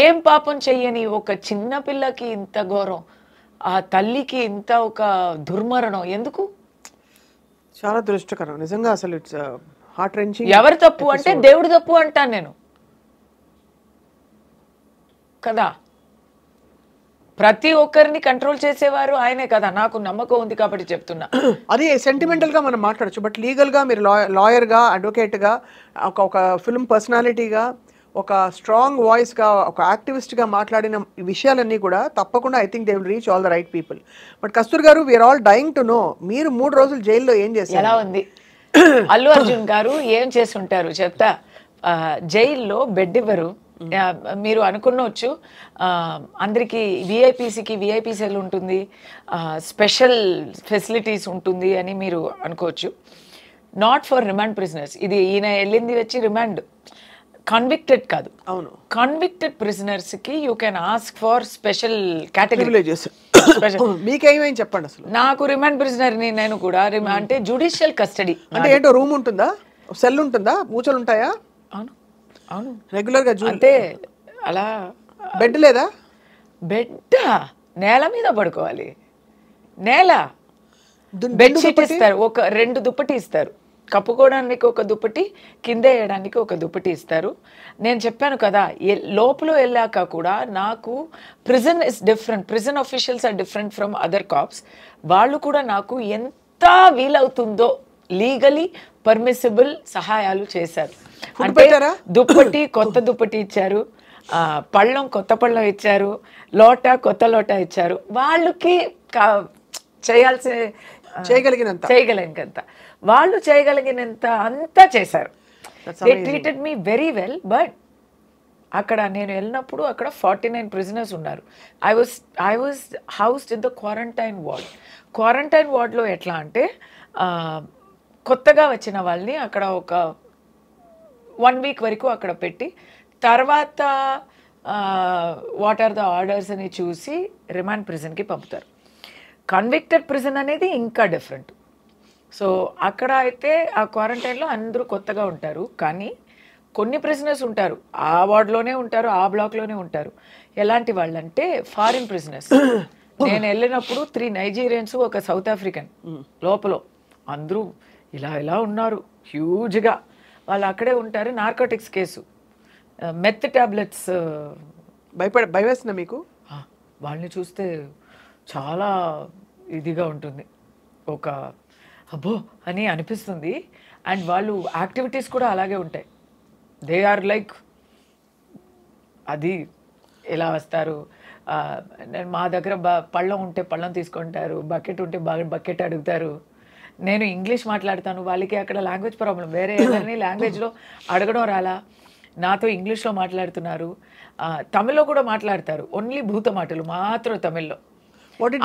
ఏం పాపం చెయ్యని ఒక చిన్న పిల్లకి ఇంత ఘోరం, ఆ తల్లికి ఇంత ఒక దుర్మరణం ఎందుకు? చాలా దురదృష్టకరం నిజంగా. అసలు ఇట్స్ హార్ట్ రెంచింగ్. ఎవరు తప్పు అంటే దేవుడు తప్పు అంటాను నేను కదా. ప్రతి ఒక్కరిని కంట్రోల్ చేసేవారు ఆయనే కదా, నాకు నమ్మకం ఉంది కాబట్టి చెప్తున్నా. అది సెంటిమెంటల్ గా మనం మాట్లాడచ్చు, బట్ లీగల్ గా మీరు లాయర్ గా, అడ్వకేట్ గా, ఒక ఫిల్మ్ పర్సనాలిటీగా, ఒక స్ట్రాంగ్ వాయిస్ గా, ఒక యాక్టివిస్ట్ గా మాట్లాడిన విషయాలన్నీ కూడా తప్పకుండా I think they will reach all the right people. But Kasturi గారు, we are all dying to know, మీరు 3 రోజులు జైల్లో ఏం చేశారు? ఎలా ఉంది అల్లు అర్జున్ గారు ఏం చేసి ఉంటారు చెప్తా. జైల్లో బెడ్ ఇవ్వరు. మీరు అనుకున్నవచ్చు అందరికి విఐపీసీకి విఐపీ సెల్ ఉంటుంది, స్పెషల్ ఫెసిలిటీస్ ఉంటుంది అని మీరు అనుకోవచ్చు. Not for remand prisoners. ఇది ఈయన వెళ్ళింది వచ్చి రిమాండ్, కన్విక్టెడ్ కాదు. అవును, కన్విక్టెడ్ ప్రిజనర్స్ కి you can ask for special category. మీకేమైంది చెప్పండి అసలు. నాకు రిమాండ్ ప్రిజనర్ ని నేను కూడా అంటే జుడిషియల్ కస్టడీ అంటే ఏంటో రూమ్ ఉంటుందా, సెల్ ఉంటుందా, మూచలు ఉంటాయా? అవును అవును రెగ్యులర్ గా అంటే అలా. బెడ్ లేదా? బెడ్ నేల మీద పడుకోవాలి. నేల బెడ్షీట్ ఇస్తారు, ఒక 2 దుప్పటి ఇస్తారు, కప్పుకోవడానికి ఒక దుప్పటి, కింద వేయడానికి ఒక దుప్పటి ఇస్తారు. నేను చెప్పాను కదా లోపల వెళ్ళాక కూడా నాకు prison is different, prison officials are different from other cops. వాళ్ళు కూడా నాకు ఎంత వీలవుతుందో లీగలీ పర్మిసిబుల్ సహాయాలు చేశారు. అంటే దుప్పటి, కొత్త దుప్పటి ఇచ్చారు, పళ్ళం కొత్త పళ్ళం ఇచ్చారు, లోట కొత్త లోట ఇచ్చారు. వాళ్ళకి చేయగలిగినంత వాళ్ళు చేయగలిగినంత అంతా చేశారు. They treated me very well. But అక్కడ నేను వెళ్ళినప్పుడు అక్కడ 49 ప్రిజనర్స్ ఉన్నారు. I was housed in the quarantine ward. Quarantine వార్డ్లో ఎట్లా అంటే కొత్తగా వచ్చిన వాళ్ళని అక్కడ ఒక 1 వీక్ వరకు అక్కడ పెట్టి తర్వాత వాట్ ఆర్ ద ఆర్డర్స్ అని చూసి రిమాండ్ ప్రిజన్కి పంపుతారు. కన్విక్టెడ్ ప్రిజన్ అనేది ఇంకా డిఫరెంట్. సో అక్కడ అయితే ఆ క్వారంటైన్లో అందరూ కొత్తగా ఉంటారు, కానీ కొన్ని ప్రిజనర్స్ ఉంటారు ఆ వార్డ్లోనే ఉంటారు, ఆ బ్లాక్లోనే ఉంటారు. ఎలాంటి వాళ్ళంటే ఫారిన్ ప్రిజనర్స్. నేను వెళ్ళినప్పుడు 3 నైజీరియన్స్, ఒక సౌత్ ఆఫ్రికన్ లోపల అందరూ ఇలా ఉన్నారు హ్యూజ్గా. వాళ్ళు అక్కడే ఉంటారు. Narcotics case, meth tablets. భయవేస్తుందా మీకు? వాళ్ళని చూస్తే చాలా ఇదిగా ఉంటుంది, ఒక అబ్బో అని అనిపిస్తుంది. అండ్ వాళ్ళు యాక్టివిటీస్ కూడా అలాగే ఉంటాయి. దే ఆర్ లైక్ అది ఎలా వస్తారు. మా దగ్గర పళ్ళం ఉంటే పళ్ళం తీసుకుంటారు, బకెట్ ఉంటే బకెట్ అడుగుతారు. నేను ఇంగ్లీష్ మాట్లాడతాను, వాళ్ళకి అక్కడ లాంగ్వేజ్ ప్రాబ్లం, వేరే ఎవరిని లాంగ్వేజ్లో అడగడం రాలా, నాతో ఇంగ్లీష్లో మాట్లాడుతున్నారు. తమిళ్లో కూడా మాట్లాడతారు, ఓన్లీ భూత మాటలు మాత్రం తమిళ్లో.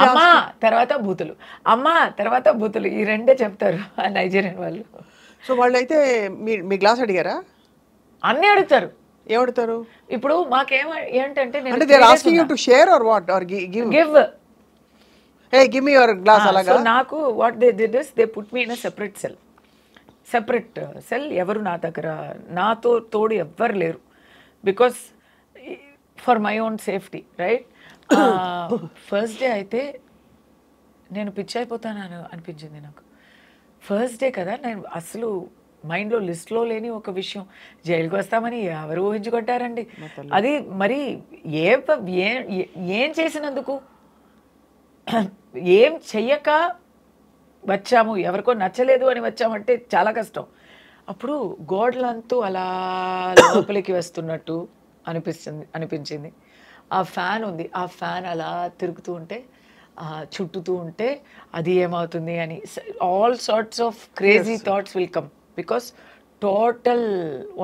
అమ్మా తర్వాత బూతులు, అమ్మా తర్వాత బూతులు, ఈ రెండే చెప్తారు ఆ నైజీరియన్ వాళ్ళు. సో వాళ్ళు అయితే మీ గ్లాస్ అడిగారా? అన్నీ అడుగుతారు. ఏమడుగుతారు? ఇప్పుడు మాకేం ఏంటంటే నాకు what they did is they put me in a separate cell. ఎవరు నా దగ్గర నాతో తోడు ఎవ్వరు లేరు, because for my own safety, right. First day అయితే నేను పిచ్చి అయిపోతాను అనిపించింది నాకు. ఫస్ట్ డే కదా, నేను అసలు మైండ్లో లిస్ట్లో లేని ఒక విషయం, జైలుకి వస్తామని ఎవరు ఊహించుకుంటారండి. అది మరి ఏం చేసినందుకు, ఏం చెయ్యక వచ్చాము, ఎవరికో నచ్చలేదు అని వచ్చామంటే చాలా కష్టం. అప్పుడు గోడలంతూ అలా లోపలికి వస్తున్నట్టు అనిపించింది. ఆ ఫ్యాన్ ఉంది, ఆ ఫ్యాన్ అలా తిరుగుతూ ఉంటే, చుట్టుతూ ఉంటే అది ఏమవుతుంది అని all sorts of crazy thoughts will come, because total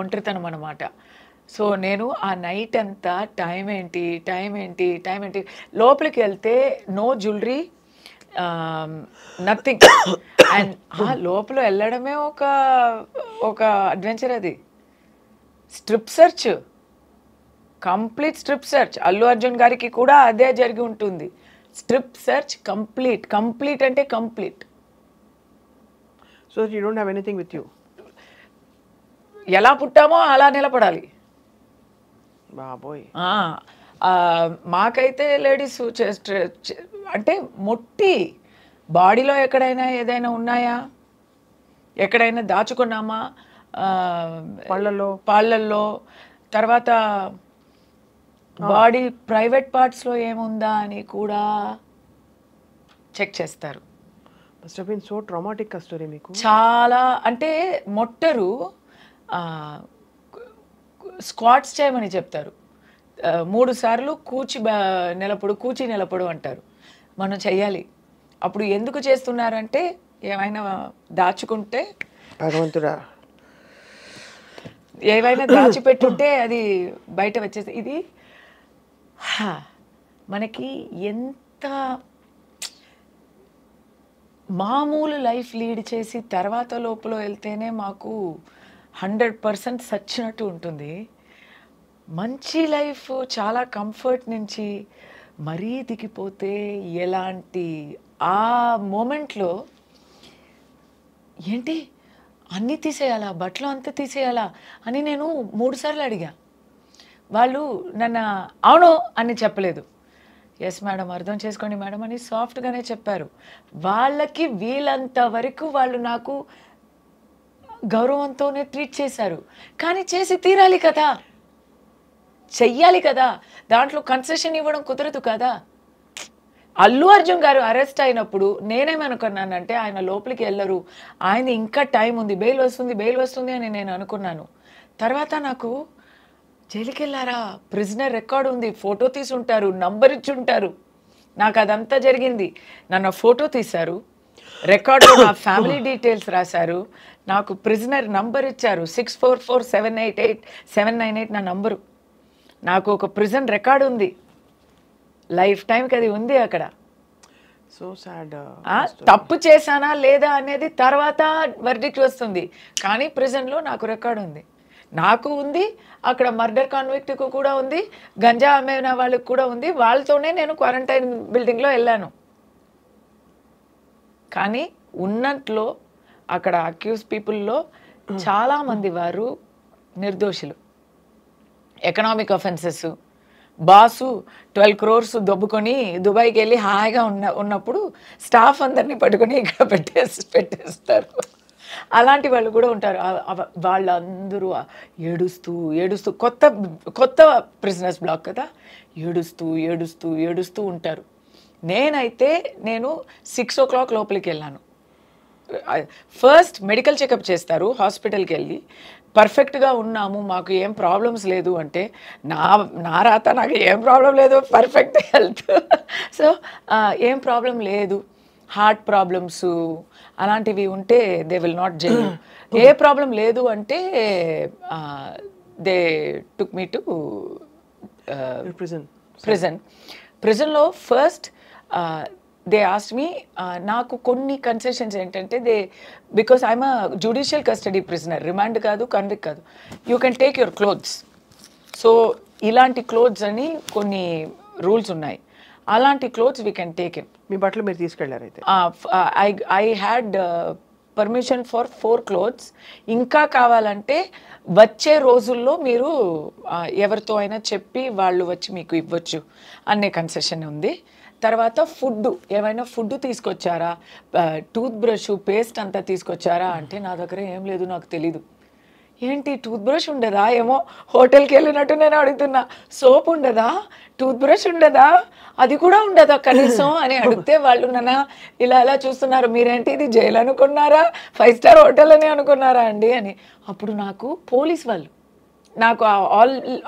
ఒంటరితనం అన్నమాట. సో నేను ఆ నైట్ అంతా టైం ఏంటి లోపలికి వెళ్తే నో జ్యువెలరీ, నథింగ్. అండ్ లోపల వెళ్ళడమే ఒక అడ్వెంచర్. అది strip search, complete strip search. Allu Arjun గారికి కూడా అదే జరిగి ఉంటుంది. స్ట్రిప్ సెర్చ్ కంప్లీట్ అంటే complete. So you don't have anything with you. ఎలా పుట్టామో అలా నిలబడాలి. బాబోయ్. మాకైతే లేడీస్ అంటే మొట్టి బాడీలో ఎక్కడైనా ఏదైనా ఉన్నాయా, ఎక్కడైనా దాచుకున్నామా, పాళ్ళల్లో, తర్వాత బాడీ ప్రైవేట్ పార్ట్స్లో ఏముందా అని కూడా చెక్ చేస్తారు. Must have been so traumatic story మీకు. చాలా అంటే మొట్టరు స్క్వాట్స్ చేయమని చెప్తారు. 3 సార్లు కూచి నిలపడు అంటారు. మనం చెయ్యాలి. అప్పుడు ఎందుకు చేస్తున్నారంటే ఏమైనా దాచుకుంటే, భగవంతుడా, ఏవైనా దాచిపెట్టుంటే అది బయట వచ్చేసి. ఇది మనకి ఎంత మామూలు లైఫ్ లీడ్ చేసి తర్వాత లోపల వెళ్తేనే మాకు 100% సచ్చినట్టు ఉంటుంది. మంచి లైఫ్ చాలా కంఫర్ట్ నుంచి మరీ దిగిపోతే ఎలాంటి ఆ మూమెంట్లో ఏంటి అన్నీ తీసేయాలా, బట్టలు అంతా తీసేయాలా అని నేను 3 సార్లు అడిగా. వాళ్ళు నన్ను అవును అని చెప్పలేదు. ఎస్ మేడం, అర్థం చేసుకోండి మేడం అని సాఫ్ట్గానే చెప్పారు. వాళ్ళకి వీళ్ళంత వరకు వాళ్ళు నాకు గౌరవంతోనే ట్రీట్ చేశారు. కానీ చేసి తీరాలి కదా, చెయ్యాలి కదా, దాంట్లో కన్సెషన్ ఇవ్వడం కుదరదు కదా. అల్లు అర్జున్ గారు అరెస్ట్ అయినప్పుడు నేనేమనుకున్నానంటే ఆయన లోపలికి వెళ్ళరు, ఆయన ఇంకా టైం ఉంది, బెయిల్ వస్తుంది అని నేను అనుకున్నాను. తర్వాత నాకు జైలుకి వెళ్ళారా, ప్రిజనర్ రికార్డు ఉంది, ఫోటో తీసి ఉంటారు, నంబర్ ఇచ్చి ఉంటారు. నాకు అదంతా జరిగింది. నన్ను ఫోటో తీశారు, రికార్డులో నా ఫ్యామిలీ డీటెయిల్స్ రాశారు, నాకు ప్రిజనర్ నంబర్ ఇచ్చారు, 644788 నా నంబరు. నాకు ఒక ప్రిజన్ రికార్డు ఉంది, లైఫ్ టైంకి అది ఉంది అక్కడ. So sad. తప్పు చేశానా లేదా అనేది తర్వాత వర్డిక్ట్ వస్తుంది, కానీ ప్రిజన్లో నాకు రికార్డు ఉంది. నాకు ఉంది, అక్కడ మర్డర్ కాన్విక్ట్కు కూడా ఉంది, గంజా అమ్మిన వాళ్ళకి కూడా ఉంది. వాళ్ళతోనే నేను క్వారంటైన్ బిల్డింగ్లో వెళ్ళాను. కానీ ఉన్నట్లో అక్కడ అక్యూజ్ పీపుల్లో చాలామంది వారు నిర్దోషులు. ఎకనామిక్ అఫెన్సెస్, బాసు 12 crores దొబ్బుకొని దుబాయ్కి వెళ్ళి హాయిగా ఉన్నప్పుడు స్టాఫ్ అందరినీ పట్టుకొని ఇక్కడ పెట్టేస్తారు. అలాంటి వాళ్ళు కూడా ఉంటారు. వాళ్ళందరూ ఏడుస్తూ కొత్త ప్రిజనర్స్ బ్లాక్ కదా, ఏడుస్తూ ఉంటారు. నేను 6 o'clock లోపలికి వెళ్ళాను. ఫస్ట్ మెడికల్ చెకప్ చేస్తారు, హాస్పిటల్కి వెళ్ళి పర్ఫెక్ట్గా ఉన్నాము, మాకు ఏం ప్రాబ్లమ్స్ లేదు అంటే నా రాత నాకు ఏం ప్రాబ్లం లేదు, పర్ఫెక్ట్ హెల్త్. సో ఏం ప్రాబ్లం లేదు, హార్ట్ ప్రాబ్లమ్స్ అలాంటివి ఉంటే దే విల్ నాట్ జైల్. ఏ ప్రాబ్లం లేదు అంటే దే టుక్ మీ టు ప్రిజన్లో ఫస్ట్ దే ఆస్క్డ్ మీ. నాకు కొన్ని కన్సెషన్స్ ఏంటంటే because I'm a judicial custody prisoner, remand కాదు, కన్విక్ట్ కాదు, you can take your clothes. So ఇలాంటి క్లోత్స్ అని కొన్ని రూల్స్ ఉన్నాయి, అలాంటి clothes we can take in. మీ బట్టలు మీరు తీసుకెళ్ళారు అయితే? I had permission for 4 clothes. ఇంకా కావాలంటే వచ్చే రోజుల్లో మీరు ఎవరితో అయినా చెప్పి వాళ్ళు వచ్చి మీకు ఇవ్వచ్చు అనే కన్సెషన్ ఉంది. తర్వాత ఫుడ్, ఏమైనా ఫుడ్ తీసుకొచ్చారా, టూత్ బ్రష్, పేస్ట్ అంతా తీసుకొచ్చారా అంటే నా దగ్గర ఏం లేదు, నాకు తెలీదు. ఏంటి టూత్ బ్రష్ ఉండదా, ఏమో హోటల్కి వెళ్ళినట్టు నేను అడుగుతున్నా. సోప్ ఉండదా, టూత్ బ్రష్ ఉండదా, అది కూడా ఉండదా కనీసం అని అడిగితే వాళ్ళు నన్ను ఇలా చూస్తున్నారు, మీరేంటి ఇది జైలు అనుకున్నారా, 5 star హోటల్ అని అనుకున్నారా అండి అని. అప్పుడు నాకు పోలీస్ వాళ్ళు, నాకు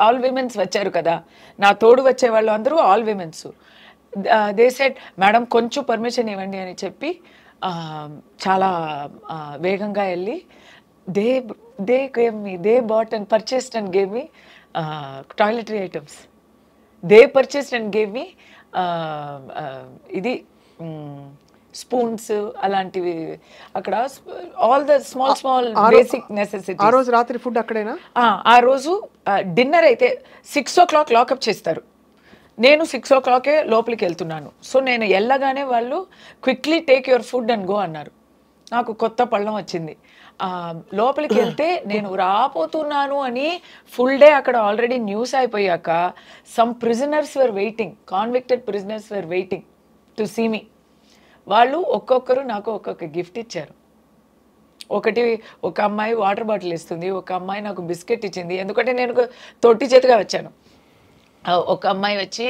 ఆల్ విమెన్స్ వచ్చారు కదా, నా తోడు వచ్చే వాళ్ళు అందరూ all women's. They said madam కొంచెం పర్మిషన్ ఇవ్వండి అని చెప్పి చాలా వేగంగా వెళ్ళి they bought and purchased and gave me toiletry items. They purchased and gave me ఇది స్పూన్స్ అలాంటివి అక్కడ all the small basic necessity. ఆ రోజు రాత్రి ఫుడ్ అక్కడేనా? ఆ రోజు డిన్నర్ అయితే 6 o'clock లాకప్ చేస్తారు. నేను 6 o'clock లోపలికి వెళ్తున్నాను. సో నేను వెళ్ళగానే వాళ్ళు quickly take your food and go అన్నారు. నాకు కొత్త పళ్ళం వచ్చింది. లోపలికి వెళ్తే నేను రాపోతున్నాను అని ఫుల్ డే అక్కడ ఆల్రెడీ న్యూస్ అయిపోయాక some prisoners were waiting, convicted prisoners were waiting to see me. వాళ్ళు ఒక్కొక్కరు నాకు ఒక్కొక్క గిఫ్ట్ ఇచ్చారు. ఒక అమ్మాయి వాటర్ బాటిల్ ఇస్తుంది, ఒక అమ్మాయి నాకు బిస్కెట్ ఇచ్చింది, ఎందుకంటే నేను తొట్టి చేతిగా వచ్చాను. ఒక అమ్మాయి వచ్చి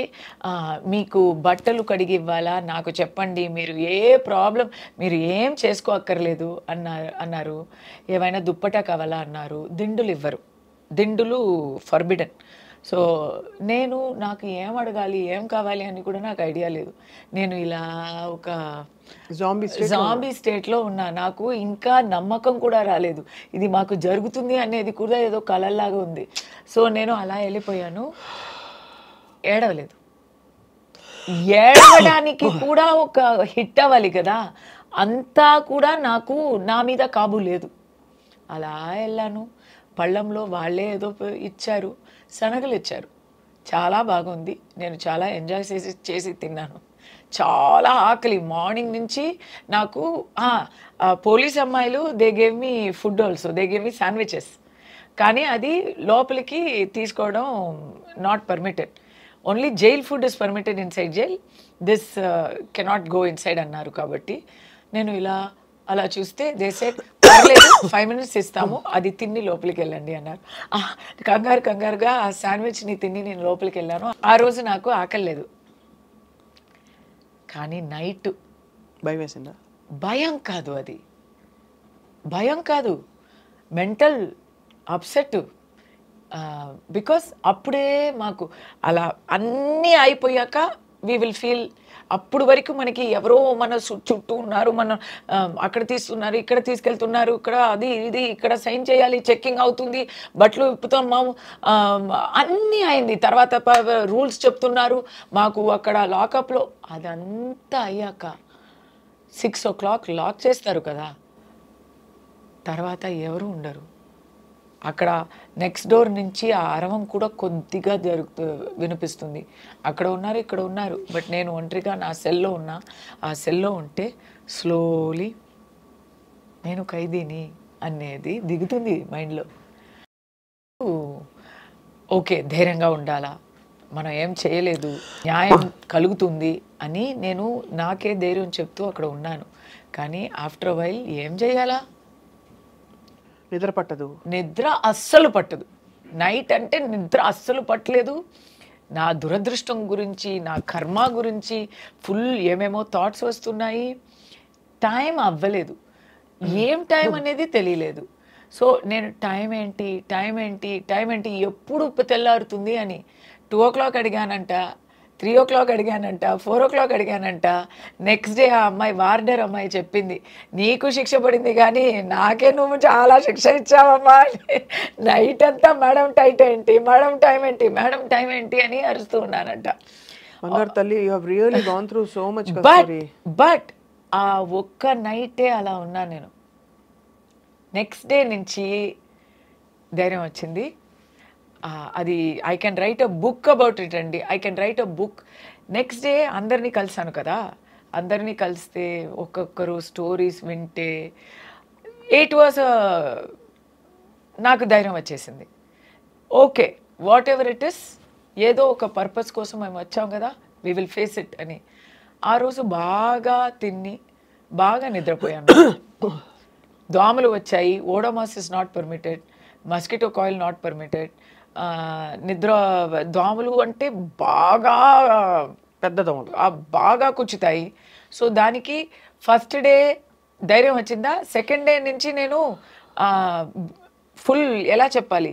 మీకు బట్టలు కడిగి ఇవ్వాలా నాకు చెప్పండి, మీరు ఏ ప్రాబ్లం మీరు ఏం చేసుకోక్కర్లేదు అన్నారు. ఏమైనా దుప్పటా కావాలా అన్నారు. దిండులు ఇవ్వరు, దిండులు ఫర్బిడన్. సో నాకు ఏం అడగాలి ఏం కావాలి అని కూడా నాకు ఐడియా లేదు. నేను ఇలా ఒక జాంబీ స్టేట్లో ఉన్నా. నాకు ఇంకా నమ్మకం కూడా రాలేదు ఇది మాకు జరుగుతుంది అనేది కూడా ఏదో కలల్లాగా ఉంది. సో నేను అలా వెళ్ళిపోయాను. ఏడవలేదు. ఏడవడానికి కూడా ఒక హిట్ అవ్వాలి కదా, అంతా కూడా నాకు నా మీద కాబు లేదు. అలా వెళ్ళాను. పళ్ళంలో వాళ్ళే ఏదో ఇచ్చారు, శనగలు ఇచ్చారు. చాలా బాగుంది. నేను చాలా ఎంజాయ్ చేసి తిన్నాను. చాలా ఆకలి మార్నింగ్ నుంచి నాకు. పోలీస్ అమ్మాయిలు they gave me food also, they gave me sandwiches. కానీ అది లోపలికి తీసుకోవడం not permitted. Only jail food is permitted inside jail, this cannot go inside అన్నారు. కాబట్టి నేను అలా చూస్తే దే సెడ్ పర్లేదు 5 minutes ఇస్తాము, అది తిని లోపలికి వెళ్ళండి అన్నారు. కంగారుగా ఆ శాండ్విచ్ని తిని నేను లోపలికి వెళ్ళాను. ఆ రోజు నాకు ఆకలి లేదు. కానీ నైట్ భయం వేసిందా? భయం కాదు, అది భయం కాదు, మెంటల్ అప్సెట్. బికాస్ అప్పుడే మాకు అలా అన్నీ అయిపోయాక వీ విల్ ఫీల్, అప్పుడు వరకు మనకి ఎవరో మన చుట్టూ ఉన్నారు, మనం అక్కడ తీస్తున్నారు, ఇక్కడ తీసుకెళ్తున్నారు, ఇక్కడ అది ఇది, ఇక్కడ సైన్ చేయాలి, చెక్కింగ్ అవుతుంది, బట్టలు విప్పుతాం, అన్నీ అయింది. తర్వాత రూల్స్ చెప్తున్నారు మాకు అక్కడ లాకప్లో. అదంతా అయ్యాక 6 o'clock లాక్ చేస్తారు కదా, తర్వాత ఎవరు ఉండరు అక్కడ. నెక్స్ట్ డోర్ నుంచి ఆ అరవం కూడా కొద్దిగా వినిపిస్తుంది. అక్కడ ఉన్నారు, ఇక్కడ ఉన్నారు, బట్ నేను ఒంటరిగా నా సెల్లో ఉన్నా. ఆ సెల్లో ఉంటే స్లోలీ నేను ఖైదీని అనేది దిగుతుంది మైండ్లో. ఓకే, ధైర్యంగా ఉండాలా, మనం ఏం చేయలేదు, న్యాయం కలుగుతుంది అని నేను నాకే ధైర్యం చెప్తూ అక్కడ ఉన్నాను. కానీ ఆఫ్టర్ అ వైల్ ఏం చేయాలా, నిద్ర పట్టదు, నిద్ర అస్సలు పట్టదు. నైట్ అంటే నిద్ర అస్సలు పట్టలేదు. నా దురదృష్టం గురించి, నా కర్మ గురించి ఫుల్ ఏమేమో థాట్స్ వస్తున్నాయి. టైం అవ్వలేదు, ఏం టైం అనేది తెలియలేదు. సో నేను టైం ఏంటి ఎప్పుడు తెల్లారుతుంది అని 2 o'clock అడిగానంట, 3 o'clock అడిగానంట, 4 o'clock అడిగానంట. Next day ఆ అమ్మాయి, వార్డర్ అమ్మాయి చెప్పింది, నీకు శిక్ష పడింది కానీ నాకే నువ్వు చాలా శిక్ష ఇచ్చావమ్మా. నైట్ అంతా మేడం టైం ఏంటి అని అరుస్తూ ఉన్నానంట. బట్ ఆ ఒక్క నైటే అలా ఉన్నాను నేను. నెక్స్ట్ డే నుంచి ధైర్యం వచ్చింది. అది I can write a book about it అండి. I can write a book. Next day అందరినీ కలిసాను కదా, అందరినీ కలిస్తే ఒక్కొక్కరు స్టోరీస్ వింటే నాకు ధైర్యం వచ్చేసింది. Okay, what ever it is, ఏదో ఒక పర్పస్ కోసం మేము వచ్చాం కదా, వీ విల్ ఫేస్ ఇట్ అని. ఆ రోజు బాగా తిని బాగా నిద్రపోయాను. దోమలు వచ్చాయి. Odomos is not permitted, mosquito coil not permitted. దోమలు అంటే బాగా పెద్ద దోమలు బాగా కుచ్చుతాయి. సో దానికి ఫస్ట్ డే ధైర్యం వచ్చిందా, సెకండ్ డే నుంచి నేను ఫుల్ ఎలా చెప్పాలి,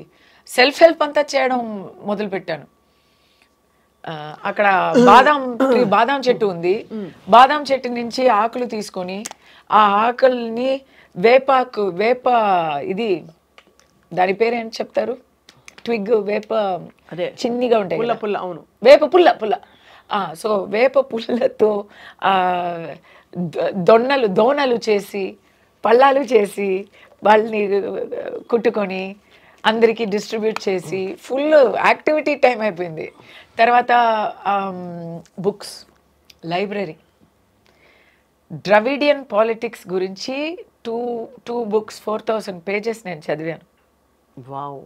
సెల్ఫ్ హెల్ప్ అంతా చేయడం మొదలుపెట్టాను. అక్కడ బాదాం చెట్టు ఉంది. బాదాం చెట్టు నుంచి ఆకులు తీసుకొని ఆ ఆకుల్ని వేప ఇది దాని పేరు ఏంటి చెప్తారు, ట్విగ్, వేప అదే చిన్నగా ఉంటాయి, పుల్ల. అవును, వేప పుల్ల. సో వేప పుల్లతో దోణలు చేసి పళ్ళాలు చేసి వాళ్ళని కుట్టుకొని అందరికీ డిస్ట్రిబ్యూట్ చేసి ఫుల్ యాక్టివిటీ టైం అయిపోయింది. తర్వాత బుక్స్, లైబ్రరీ, ద్రవిడియన్ పాలిటిక్స్ గురించి టూ బుక్స్ 4000 pages నేను చదివాను. వావ్.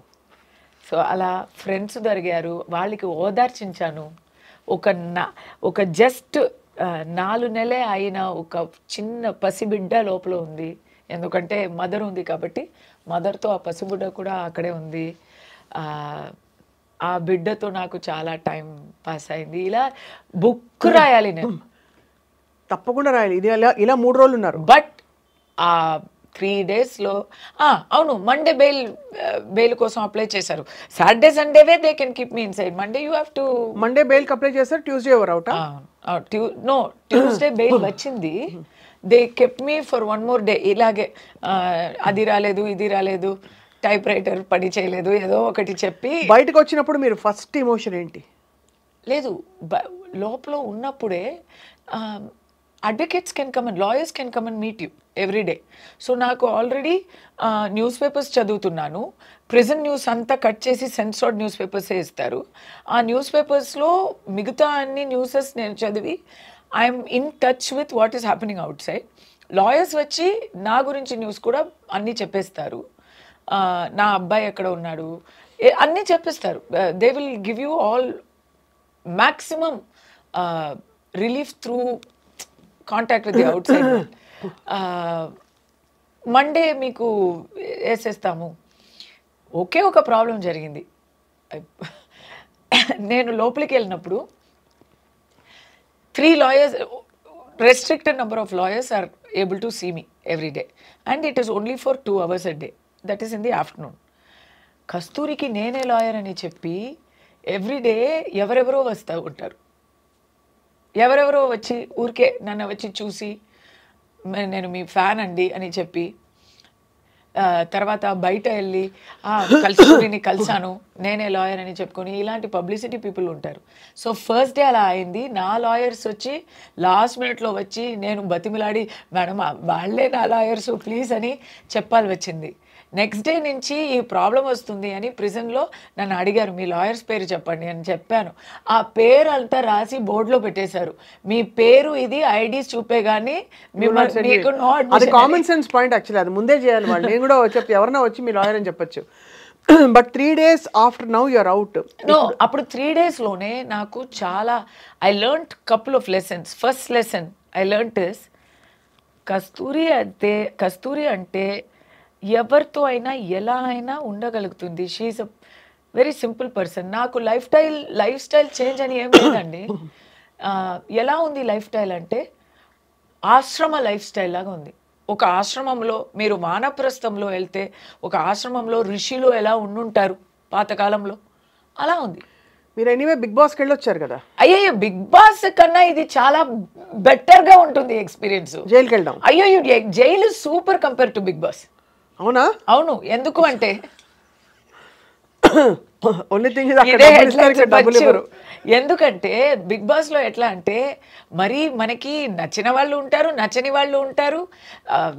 సో అలా ఫ్రెండ్స్ దొరికారు, వాళ్ళకి ఓదార్చించాను. ఒక జస్ట్ 4 నెలలే అయిన ఒక చిన్న పసిబిడ్డ లోపల ఉంది. ఎందుకంటే మదర్ ఉంది కాబట్టి మదర్తో ఆ పసిబిడ్డ కూడా అక్కడే ఉంది. ఆ బిడ్డతో నాకు చాలా టైం పాస్ అయింది. ఇలా బుక్ రాయాలి నేను, తప్పకుండా రాయాలి. ఇది ఇలా 3 రోజులు ఉన్నారు. బట్ ఆ 3 daysలో అవును, మండే బెయిల్ కోసం అప్లై చేశారు. సాటర్డే సండేవే they can keep me inside. Monday you have to Monday బెయిల్కి అప్లై చేస్తారు, ట్యూస్డే ఎవరు అవుట్? నో, ట్యూస్డే బెయిల్ వచ్చింది. They kept me for 1 more day. ఇలాగే అది రాలేదు, ఇది రాలేదు, టైప్ రైటర్ పని చేయలేదు, ఏదో ఒకటి చెప్పి బయటకు వచ్చినప్పుడు మీరు ఫస్ట్ ఎమోషన్ ఏంటి? లేదు, లోపల ఉన్నప్పుడే advocates can come and lawyers can come and meet you every day. So నాకు ఆల్రెడీ న్యూస్ పేపర్స్ చదువుతున్నాను. ప్రిజన్ న్యూస్ అంతా కట్ చేసి సెన్సార్డ్ న్యూస్ పేపర్సే ఇస్తారు. ఆ న్యూస్ పేపర్స్లో మిగతా అన్ని న్యూసెస్ నేను చదివి I'm in touch with what is happening out side. Lawyers వచ్చి నా గురించి న్యూస్ కూడా అన్నీ చెప్పేస్తారు. నా అబ్బాయి ఎక్కడ ఉన్నాడు అన్నీ చెప్పేస్తారు. They will give you all maximum relief through contact with the out side. Monday మీకు వేసేస్తాము. ఒకే ఒక ప్రాబ్లం జరిగింది. నేను లోపలికి వెళ్ళినప్పుడు 3 lawyers, restricted number of lawyers are able to see me every day, and it is only for 2 hours a day, that is in the afternoon. కస్తూరికి నేనే lawyer అని చెప్పి everyday ఎవరెవరో వస్తూ ఉంటారు. ఎవరెవరో వచ్చి ఊరికే నన్ను వచ్చి చూసి నేను మీ ఫ్యాన్ అండి అని చెప్పి, తర్వాత బయట వెళ్ళి కస్తూరిని కలిసాను, నేనే లాయర్ అని చెప్పుకొని, ఇలాంటి పబ్లిసిటీ పీపుల్ ఉంటారు. సో ఫస్ట్ డే అలా అయింది. నా లాయర్స్ వచ్చి లాస్ట్ మినిట్లో వచ్చి నేను బతిమిలాడి, మేడం వాళ్ళే నా లాయర్స్ ప్లీజ్ అని చెప్పాలి వచ్చింది. నెక్స్ట్ డే నుంచి ఈ ప్రాబ్లం వస్తుంది అని ప్రిజన్లో నన్ను అడిగారు, మీ లాయర్స్ పేరు చెప్పండి అని చెప్పాను. ఆ పేరు అంతా రాసి బోర్డులో పెట్టేశారు. మీ పేరు ఇది ఐడీస్ చూపే కానీ అది కామన్ సెన్స్ పాయింట్. యాక్చువల్లీ అది ముందే చేయాలి వాళ్ళు. నేను కూడా చెప్పి ఎవరన్నా వచ్చి మీ లాయర్ అని చెప్పొచ్చు. But 3 days after now you're out. No, అప్పుడు 3 daysలోనే నాకు చాలా I learned couple of lessons. First lesson I learned is Kasturi అంటే ఎవరితో అయినా ఎలా అయినా ఉండగలుగుతుంది. She's a very simple person. నాకు లైఫ్ స్టైల్ చేంజ్ అని ఏం లేదండి. ఎలా ఉంది లైఫ్ స్టైల్ అంటే ఆశ్రమ లైఫ్ స్టైల్ లాగా ఉంది. ఒక ఆశ్రమంలో మీరు వానప్రస్థంలో వెళ్తే ఒక ఆశ్రమంలో ఋషిలు ఎలా ఉండుంటారు పాతకాలంలో, అలా ఉంది. మీరు ఎనీవే బిగ్ బాస్కి వెళ్ళొచ్చారు కదా. అయ్యో, బిగ్ బాస్ కన్నా ఇది చాలా బెటర్గా ఉంటుంది ఎక్స్పీరియన్స్. జైలుకి వెళ్ళడం, అయ్యో jail super compare to Bigg Boss. అవునా? అవును. ఎందుకు అంటే ఎందుకంటే బిగ్ బాస్ లో ఎట్లా అంటే మరి మనకి నచ్చిన వాళ్ళు ఉంటారు, నచ్చని వాళ్ళు ఉంటారు.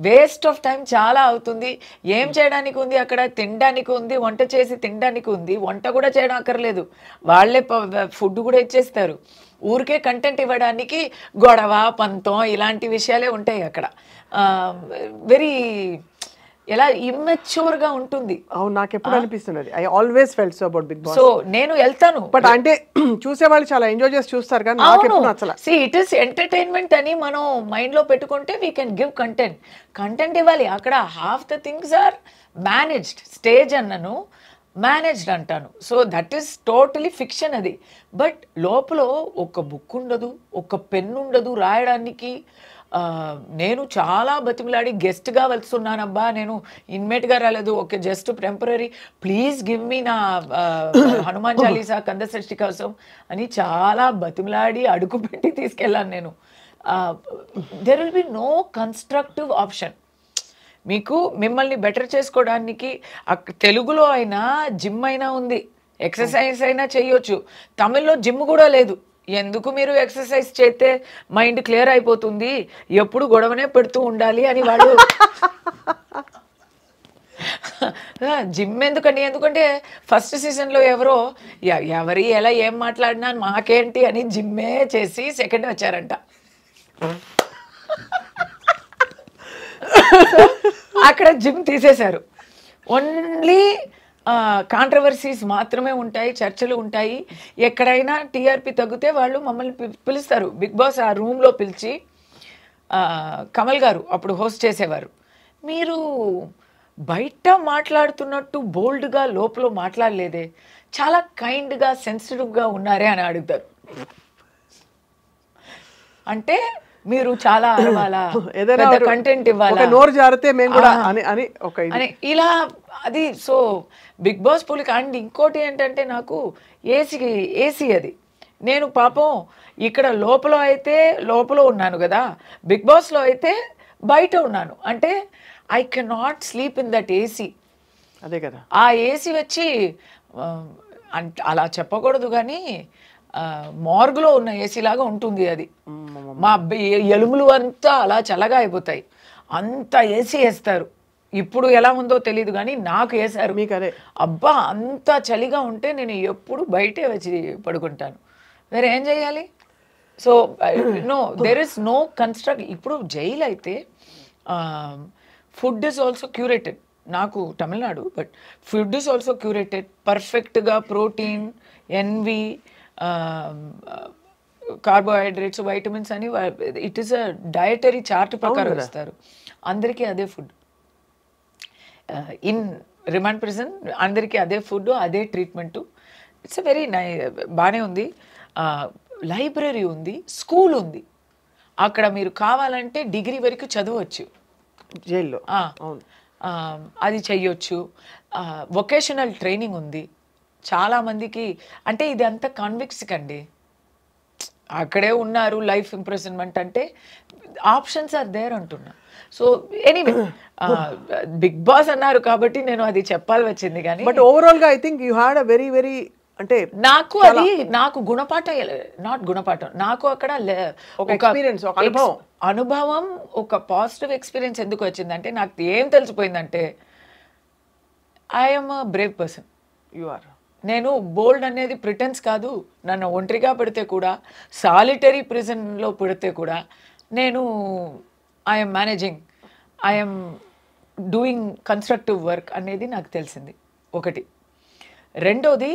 వేస్ట్ ఆఫ్ టైం చాలా అవుతుంది. ఏం చేయడానికి ఉంది అక్కడ? తినడానికి ఉంది, వంట చేసి తినడానికి ఉంది. వంట కూడా చేయడం అక్కర్లేదు, వాళ్ళే ఫుడ్ కూడా ఇచ్చేస్తారు. ఊరికే కంటెంట్ ఇవ్వడానికి గొడవ, పంతం ఇలాంటి విషయాలే ఉంటాయి అక్కడ. వెరీ ఎలా ఇమ్మెచ్యూర్ గా ఉంటుంది. అవును, నాకు ఎప్పుడు అనిపిస్తున్నది. I always felt so about Bigg Boss. So నేను వెళ్తాను, బట్ అంటే చూసే వాళ్ళు చాలా ఎంజాయ్ చేసి చూస్తారు కానీ నాకు ఎప్పుడు నచ్చల. సి ఇట్ ఇస్ ఎంటర్టైన్మెంట్ అని మనం మైండ్ లో పెట్టుకుంటే వీ కెన్ గివ్ కంటెంట్ ఇవ్వాలి. అక్కడ half the things are managed. Stage అన్నను మేనేజ్డ్ అంటాను. So that is totally fiction అది. బట్ లోపల ఒక బుక్ ఉండదు, ఒక పెన్ ఉండదు రాయడానికి. నేను చాలా బతిమలాడి గెస్ట్గా వెళ్తున్నానబ్బా, నేను ఇన్మేట్గా రాలేదు, okay just temporary, please give me నా హనుమాన్ చాలీసా కందసృష్టి కోసం అని చాలా బతిమలాడి అడుగు పెట్టి తీసుకెళ్ళాను నేను. There will be no constructive option. మీకు మిమ్మల్ని బెటర్ చేసుకోవడానికి తెలుగులో అయినా జిమ్ అయినా ఉంది, ఎక్సర్సైజ్ అయినా చేయొచ్చు. తమిళ్లో జిమ్ కూడా లేదు. ఎందుకు మీరు ఎక్సర్సైజ్ చేస్తే మైండ్ క్లియర్ అయిపోతుంది, ఎప్పుడు గొడవనే పెడుతూ ఉండాలి అని వాళ్ళు జిమ్ ఎందుకండి, ఎందుకంటే ఫస్ట్ సీజన్లో ఎవరో ఎవరి ఎలా ఏం మాట్లాడినా మాకేంటి అని జిమ్మే చేసి సెకండ్ వచ్చారంట. అక్కడ జిమ్ తీసేశారు. ఓన్లీ కాంట్రవర్సీస్ మాత్రమే ఉంటాయి, చర్చలు ఉంటాయి. ఎక్కడైనా టీఆర్పీ తగ్గితే వాళ్ళు మమ్మల్ని పిలుస్తారు. బిగ్ బాస్ ఆ రూమ్లో పిలిచి, కమల్ గారు అప్పుడు హోస్ట్ చేసేవారు, మీరు బయట మాట్లాడుతున్నట్టు బోల్డ్గా లోపల మాట్లాడలేదే, చాలా కైండ్గా సెన్సిటివ్గా ఉన్నారే అని అడుగుతారు. అంటే మీరు చాలా అరవాలా, కంటెంట్ ఇవ్వాలా, నోరు జారితే మేము కూడా అని ఇలా అది. సో బిగ్ బాస్ పులికి. అండ్ ఇంకోటి ఏంటంటే నాకు ఏసీ అది. నేను పాపం ఇక్కడ లోపల ఉన్నాను కదా, బిగ్ బాస్లో అయితే బయట ఉన్నాను. అంటే I cannot sleep in that AC. అదే కదా, ఆ ఏసీ వచ్చి అలా చెప్పకూడదు కానీ మార్గులో ఉన్న ఏసీ లాగా ఉంటుంది అది. మా ఎలుములు అంతా అలా చల్లగా అయిపోతాయి, అంత ఏసీ వేస్తారు. ఇప్పుడు ఎలా ఉందో తెలియదు కానీ నాకు వేసారు. మీకు అదే అబ్బా, అంత చలిగా ఉంటే నేను ఎప్పుడు బయటే వచ్చి పడుకుంటాను. వేరే ఏం చేయాలి? So no, there is no construct. ఇప్పుడు జైలు అయితే ఫుడ్ ఇస్ ఆల్సో క్యూరేటెడ్. నాకు Tamil Nadu, but food is also curated. పర్ఫెక్ట్గా ప్రోటీన్, ఎన్వి, కార్బోహైడ్రేట్స్, వైటమిన్స్ అని it is a dietary chart ప్రకారం ఇస్తారు. అందరికీ అదే ఫుడ్. ఇన్ రిమాండ్ ప్రిజన్ అందరికీ అదే ఫుడ్, అదే ట్రీట్మెంటు. ఇట్స్ వెరీ బాగానే ఉంది. లైబ్రరీ ఉంది, స్కూల్ ఉంది. అక్కడ మీరు కావాలంటే డిగ్రీ వరకు చదవచ్చు జైల్లో. అది చెయ్యొచ్చు. వొకేషనల్ ట్రైనింగ్ ఉంది చాలామందికి. అంటే ఇది అంతా కాన్విక్ట్స్కి అండి, అక్కడే ఉన్నారు. లైఫ్ ఇంప్రెజన్మెంట్ అంటే ఆప్షన్స్ ఆర్ దేర్ అంటున్నా. సో ఎనీవే, బిగ్ బాస్ అన్నారు కాబట్టి నేను అది చెప్పాలి వచ్చింది. కానీ బట్ ఓవరాల్ గా I think you had a very very, అంటే నాకు గుణపాఠం, నాట్ గుణపాఠం, నాకు అక్కడ ఒక ఎక్స్పీరియన్స్, ఒక అనుభవం, ఒక పాజిటివ్ ఎక్స్పీరియన్స్ ఎందుకు వచ్చిందంటే, నాకు ఏం తెలిసిపోయిందంటే I'm a brave person. You are. నేను బోల్డ్ అనేది ప్రిటెన్స్ కాదు. నన్ను ఒంటరిగా పెడితే కూడా, సాలిటరీ ప్రిజన్లో పెడితే కూడా నేను I'm managing, I'm doing constructive work అనేది నాకు తెలిసింది ఒకటి. రెండోది,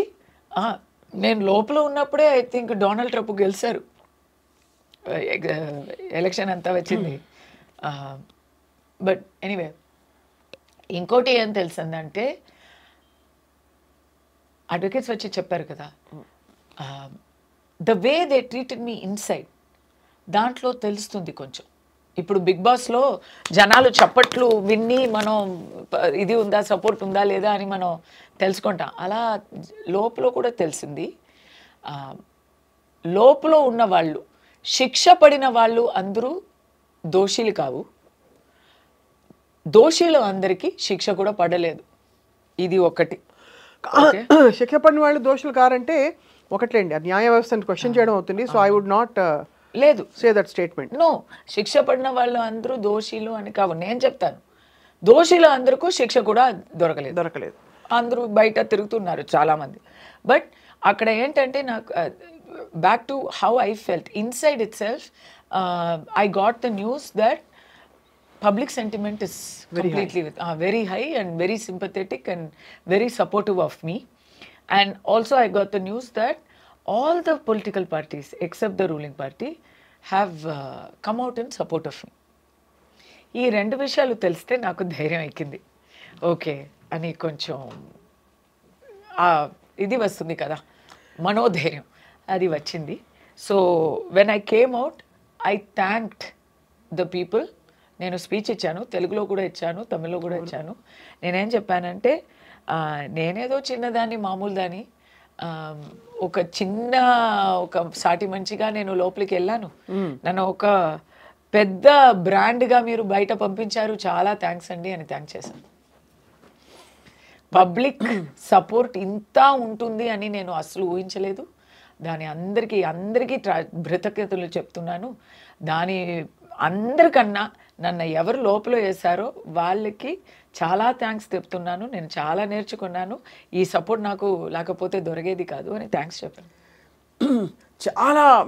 నేను లోపల ఉన్నప్పుడే ఐ థింక్ డొనాల్డ్ ట్రంప్ గెలిచారు, ఎలక్షన్ అంతా వచ్చింది. బట్ ఎనీవే, ఇంకోటి ఏం తెలిసిందంటే, అడ్వకేట్స్ వచ్చి చెప్పారు కదా, the way they treated me inside, దాంట్లో తెలుస్తుంది కొంచెం. ఇప్పుడు బిగ్ బాస్లో జనాలు చప్పట్లు విన్ని మనం ఇది ఉందా, సపోర్ట్ ఉందా లేదా అని మనం తెలుసుకుంటాం. అలా లోపల కూడా తెలిసింది. లోపల ఉన్న వాళ్ళు, శిక్ష పడిన వాళ్ళు అందరూ దోషులు కావు, దోషులు అందరికీ శిక్ష కూడా పడలేదు. ఇది ఒకటి. శిక్ష పడిన వాళ్ళు దోషులు కారంటే ఒకట్లేండి, న్యాయ వ్యవస్థను క్వశ్చన్ చేయడం అవుతుంది. సో ఐ వుడ్ నాట్ లేదు సే దట్ స్టేట్మెంట్. నో, శిక్ష పడిన వాళ్ళు అందరూ దోషులు అని కావు. నేను చెప్తాను, దోషులు అందరికీ శిక్ష కూడా దొరకలేదు. అందరూ బయట తిరుగుతున్నారు చాలామంది. బట్ అక్కడ ఏంటంటే, నాకు back to how I felt inside it self, I got the news that public sentiment is completely very high and very sympathetic and very supportive of me. And also I got the news that all the political parties except the ruling party have come out in support of me. ఈ రెండు విషయాలు తెలిస్తే నాకు ధైర్యం ఎక్కింది. Okay అని కొంచెం ఇది వస్తుంది కదా, మనోధైర్యం, అది వచ్చింది. So when I came out, I thanked the people. నేను స్పీచ్ ఇచ్చాను, తెలుగులో కూడా ఇచ్చాను, తమిళ్లో కూడా ఇచ్చాను. నేనేం చెప్పానంటే, నేనేదో చిన్నదాన్ని, మామూలు దాన్ని, ఒక సాటి మంచిగా నేను లోపలికి వెళ్ళాను. నన్ను ఒక పెద్ద బ్రాండ్గా మీరు బయట పంపించారు, చాలా థ్యాంక్స్ అండి అని థ్యాంక్ చేశాను. పబ్లిక్ సపోర్ట్ ఇంత ఉంటుంది అని నేను అసలు ఊహించలేదు. దాని అందరికీ కృతజ్ఞతలు చెప్తున్నాను. దాని అందరికన్నా నన్ను ఎవరు లోపల వేశారో వాళ్ళకి చాలా థ్యాంక్స్ చెప్తున్నాను. నేను చాలా నేర్చుకున్నాను. ఈ సపోర్ట్ నాకు లేకపోతే దొరికేది కాదు అని థ్యాంక్స్ చెప్పాను.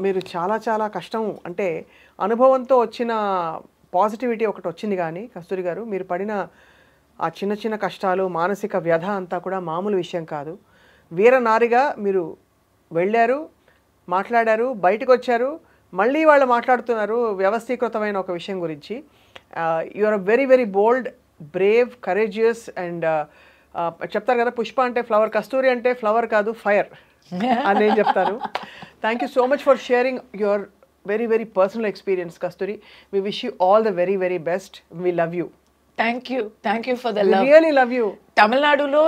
మీరు చాలా కష్టం అంటే అనుభవంతో వచ్చిన పాజిటివిటీ ఒకటి వచ్చింది. కానీ కస్తూరి గారు, మీరు పడిన ఆ చిన్న కష్టాలు, మానసిక వ్యధ అంతా కూడా మామూలు విషయం కాదు. వీరనారిగా మీరు వెళ్ళారు, మాట్లాడారు, బయటకు వచ్చారు, మళ్ళీ వాళ్ళు మాట్లాడుతున్నారు వ్యవస్థీకృతమైన ఒక విషయం గురించి. You are very very bold, brave, courageous and చెప్తారు కదా, పుష్ప అంటే ఫ్లవర్, కస్తూరి అంటే ఫ్లవర్ కాదు ఫైర్ అని నేను చెప్తాను. Thank you so much for sharing your very very personal experience Kasturi. We wish you all the very very best. We love you. Thank you for the love. Really love you. తమిళనాడులో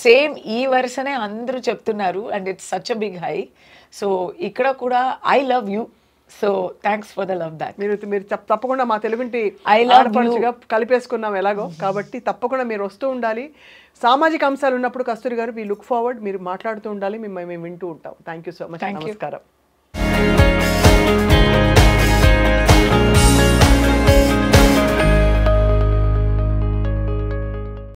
same ఈ వరుసనే అందరూ చెప్తున్నారు and it's such a big high. So ఇక్కడ కూడా I love you. So thanks for the love back. మీరు తప్పకుండా మా తెలుగుంటి ఆడపడుచుగా కలిపేసుకున్నాం ఎలాగో, కాబట్టి తప్పకుండా మీరు వస్తూ ఉండాలి. సామాజిక అంశాలు ఉన్నప్పుడు కస్తూరి గారు వి లుక్ ఫార్వర్డ్, మీరు మాట్లాడుతూ ఉండాలి, మేము వింటూ ఉంటాం. Thank you so much. నమస్కారం.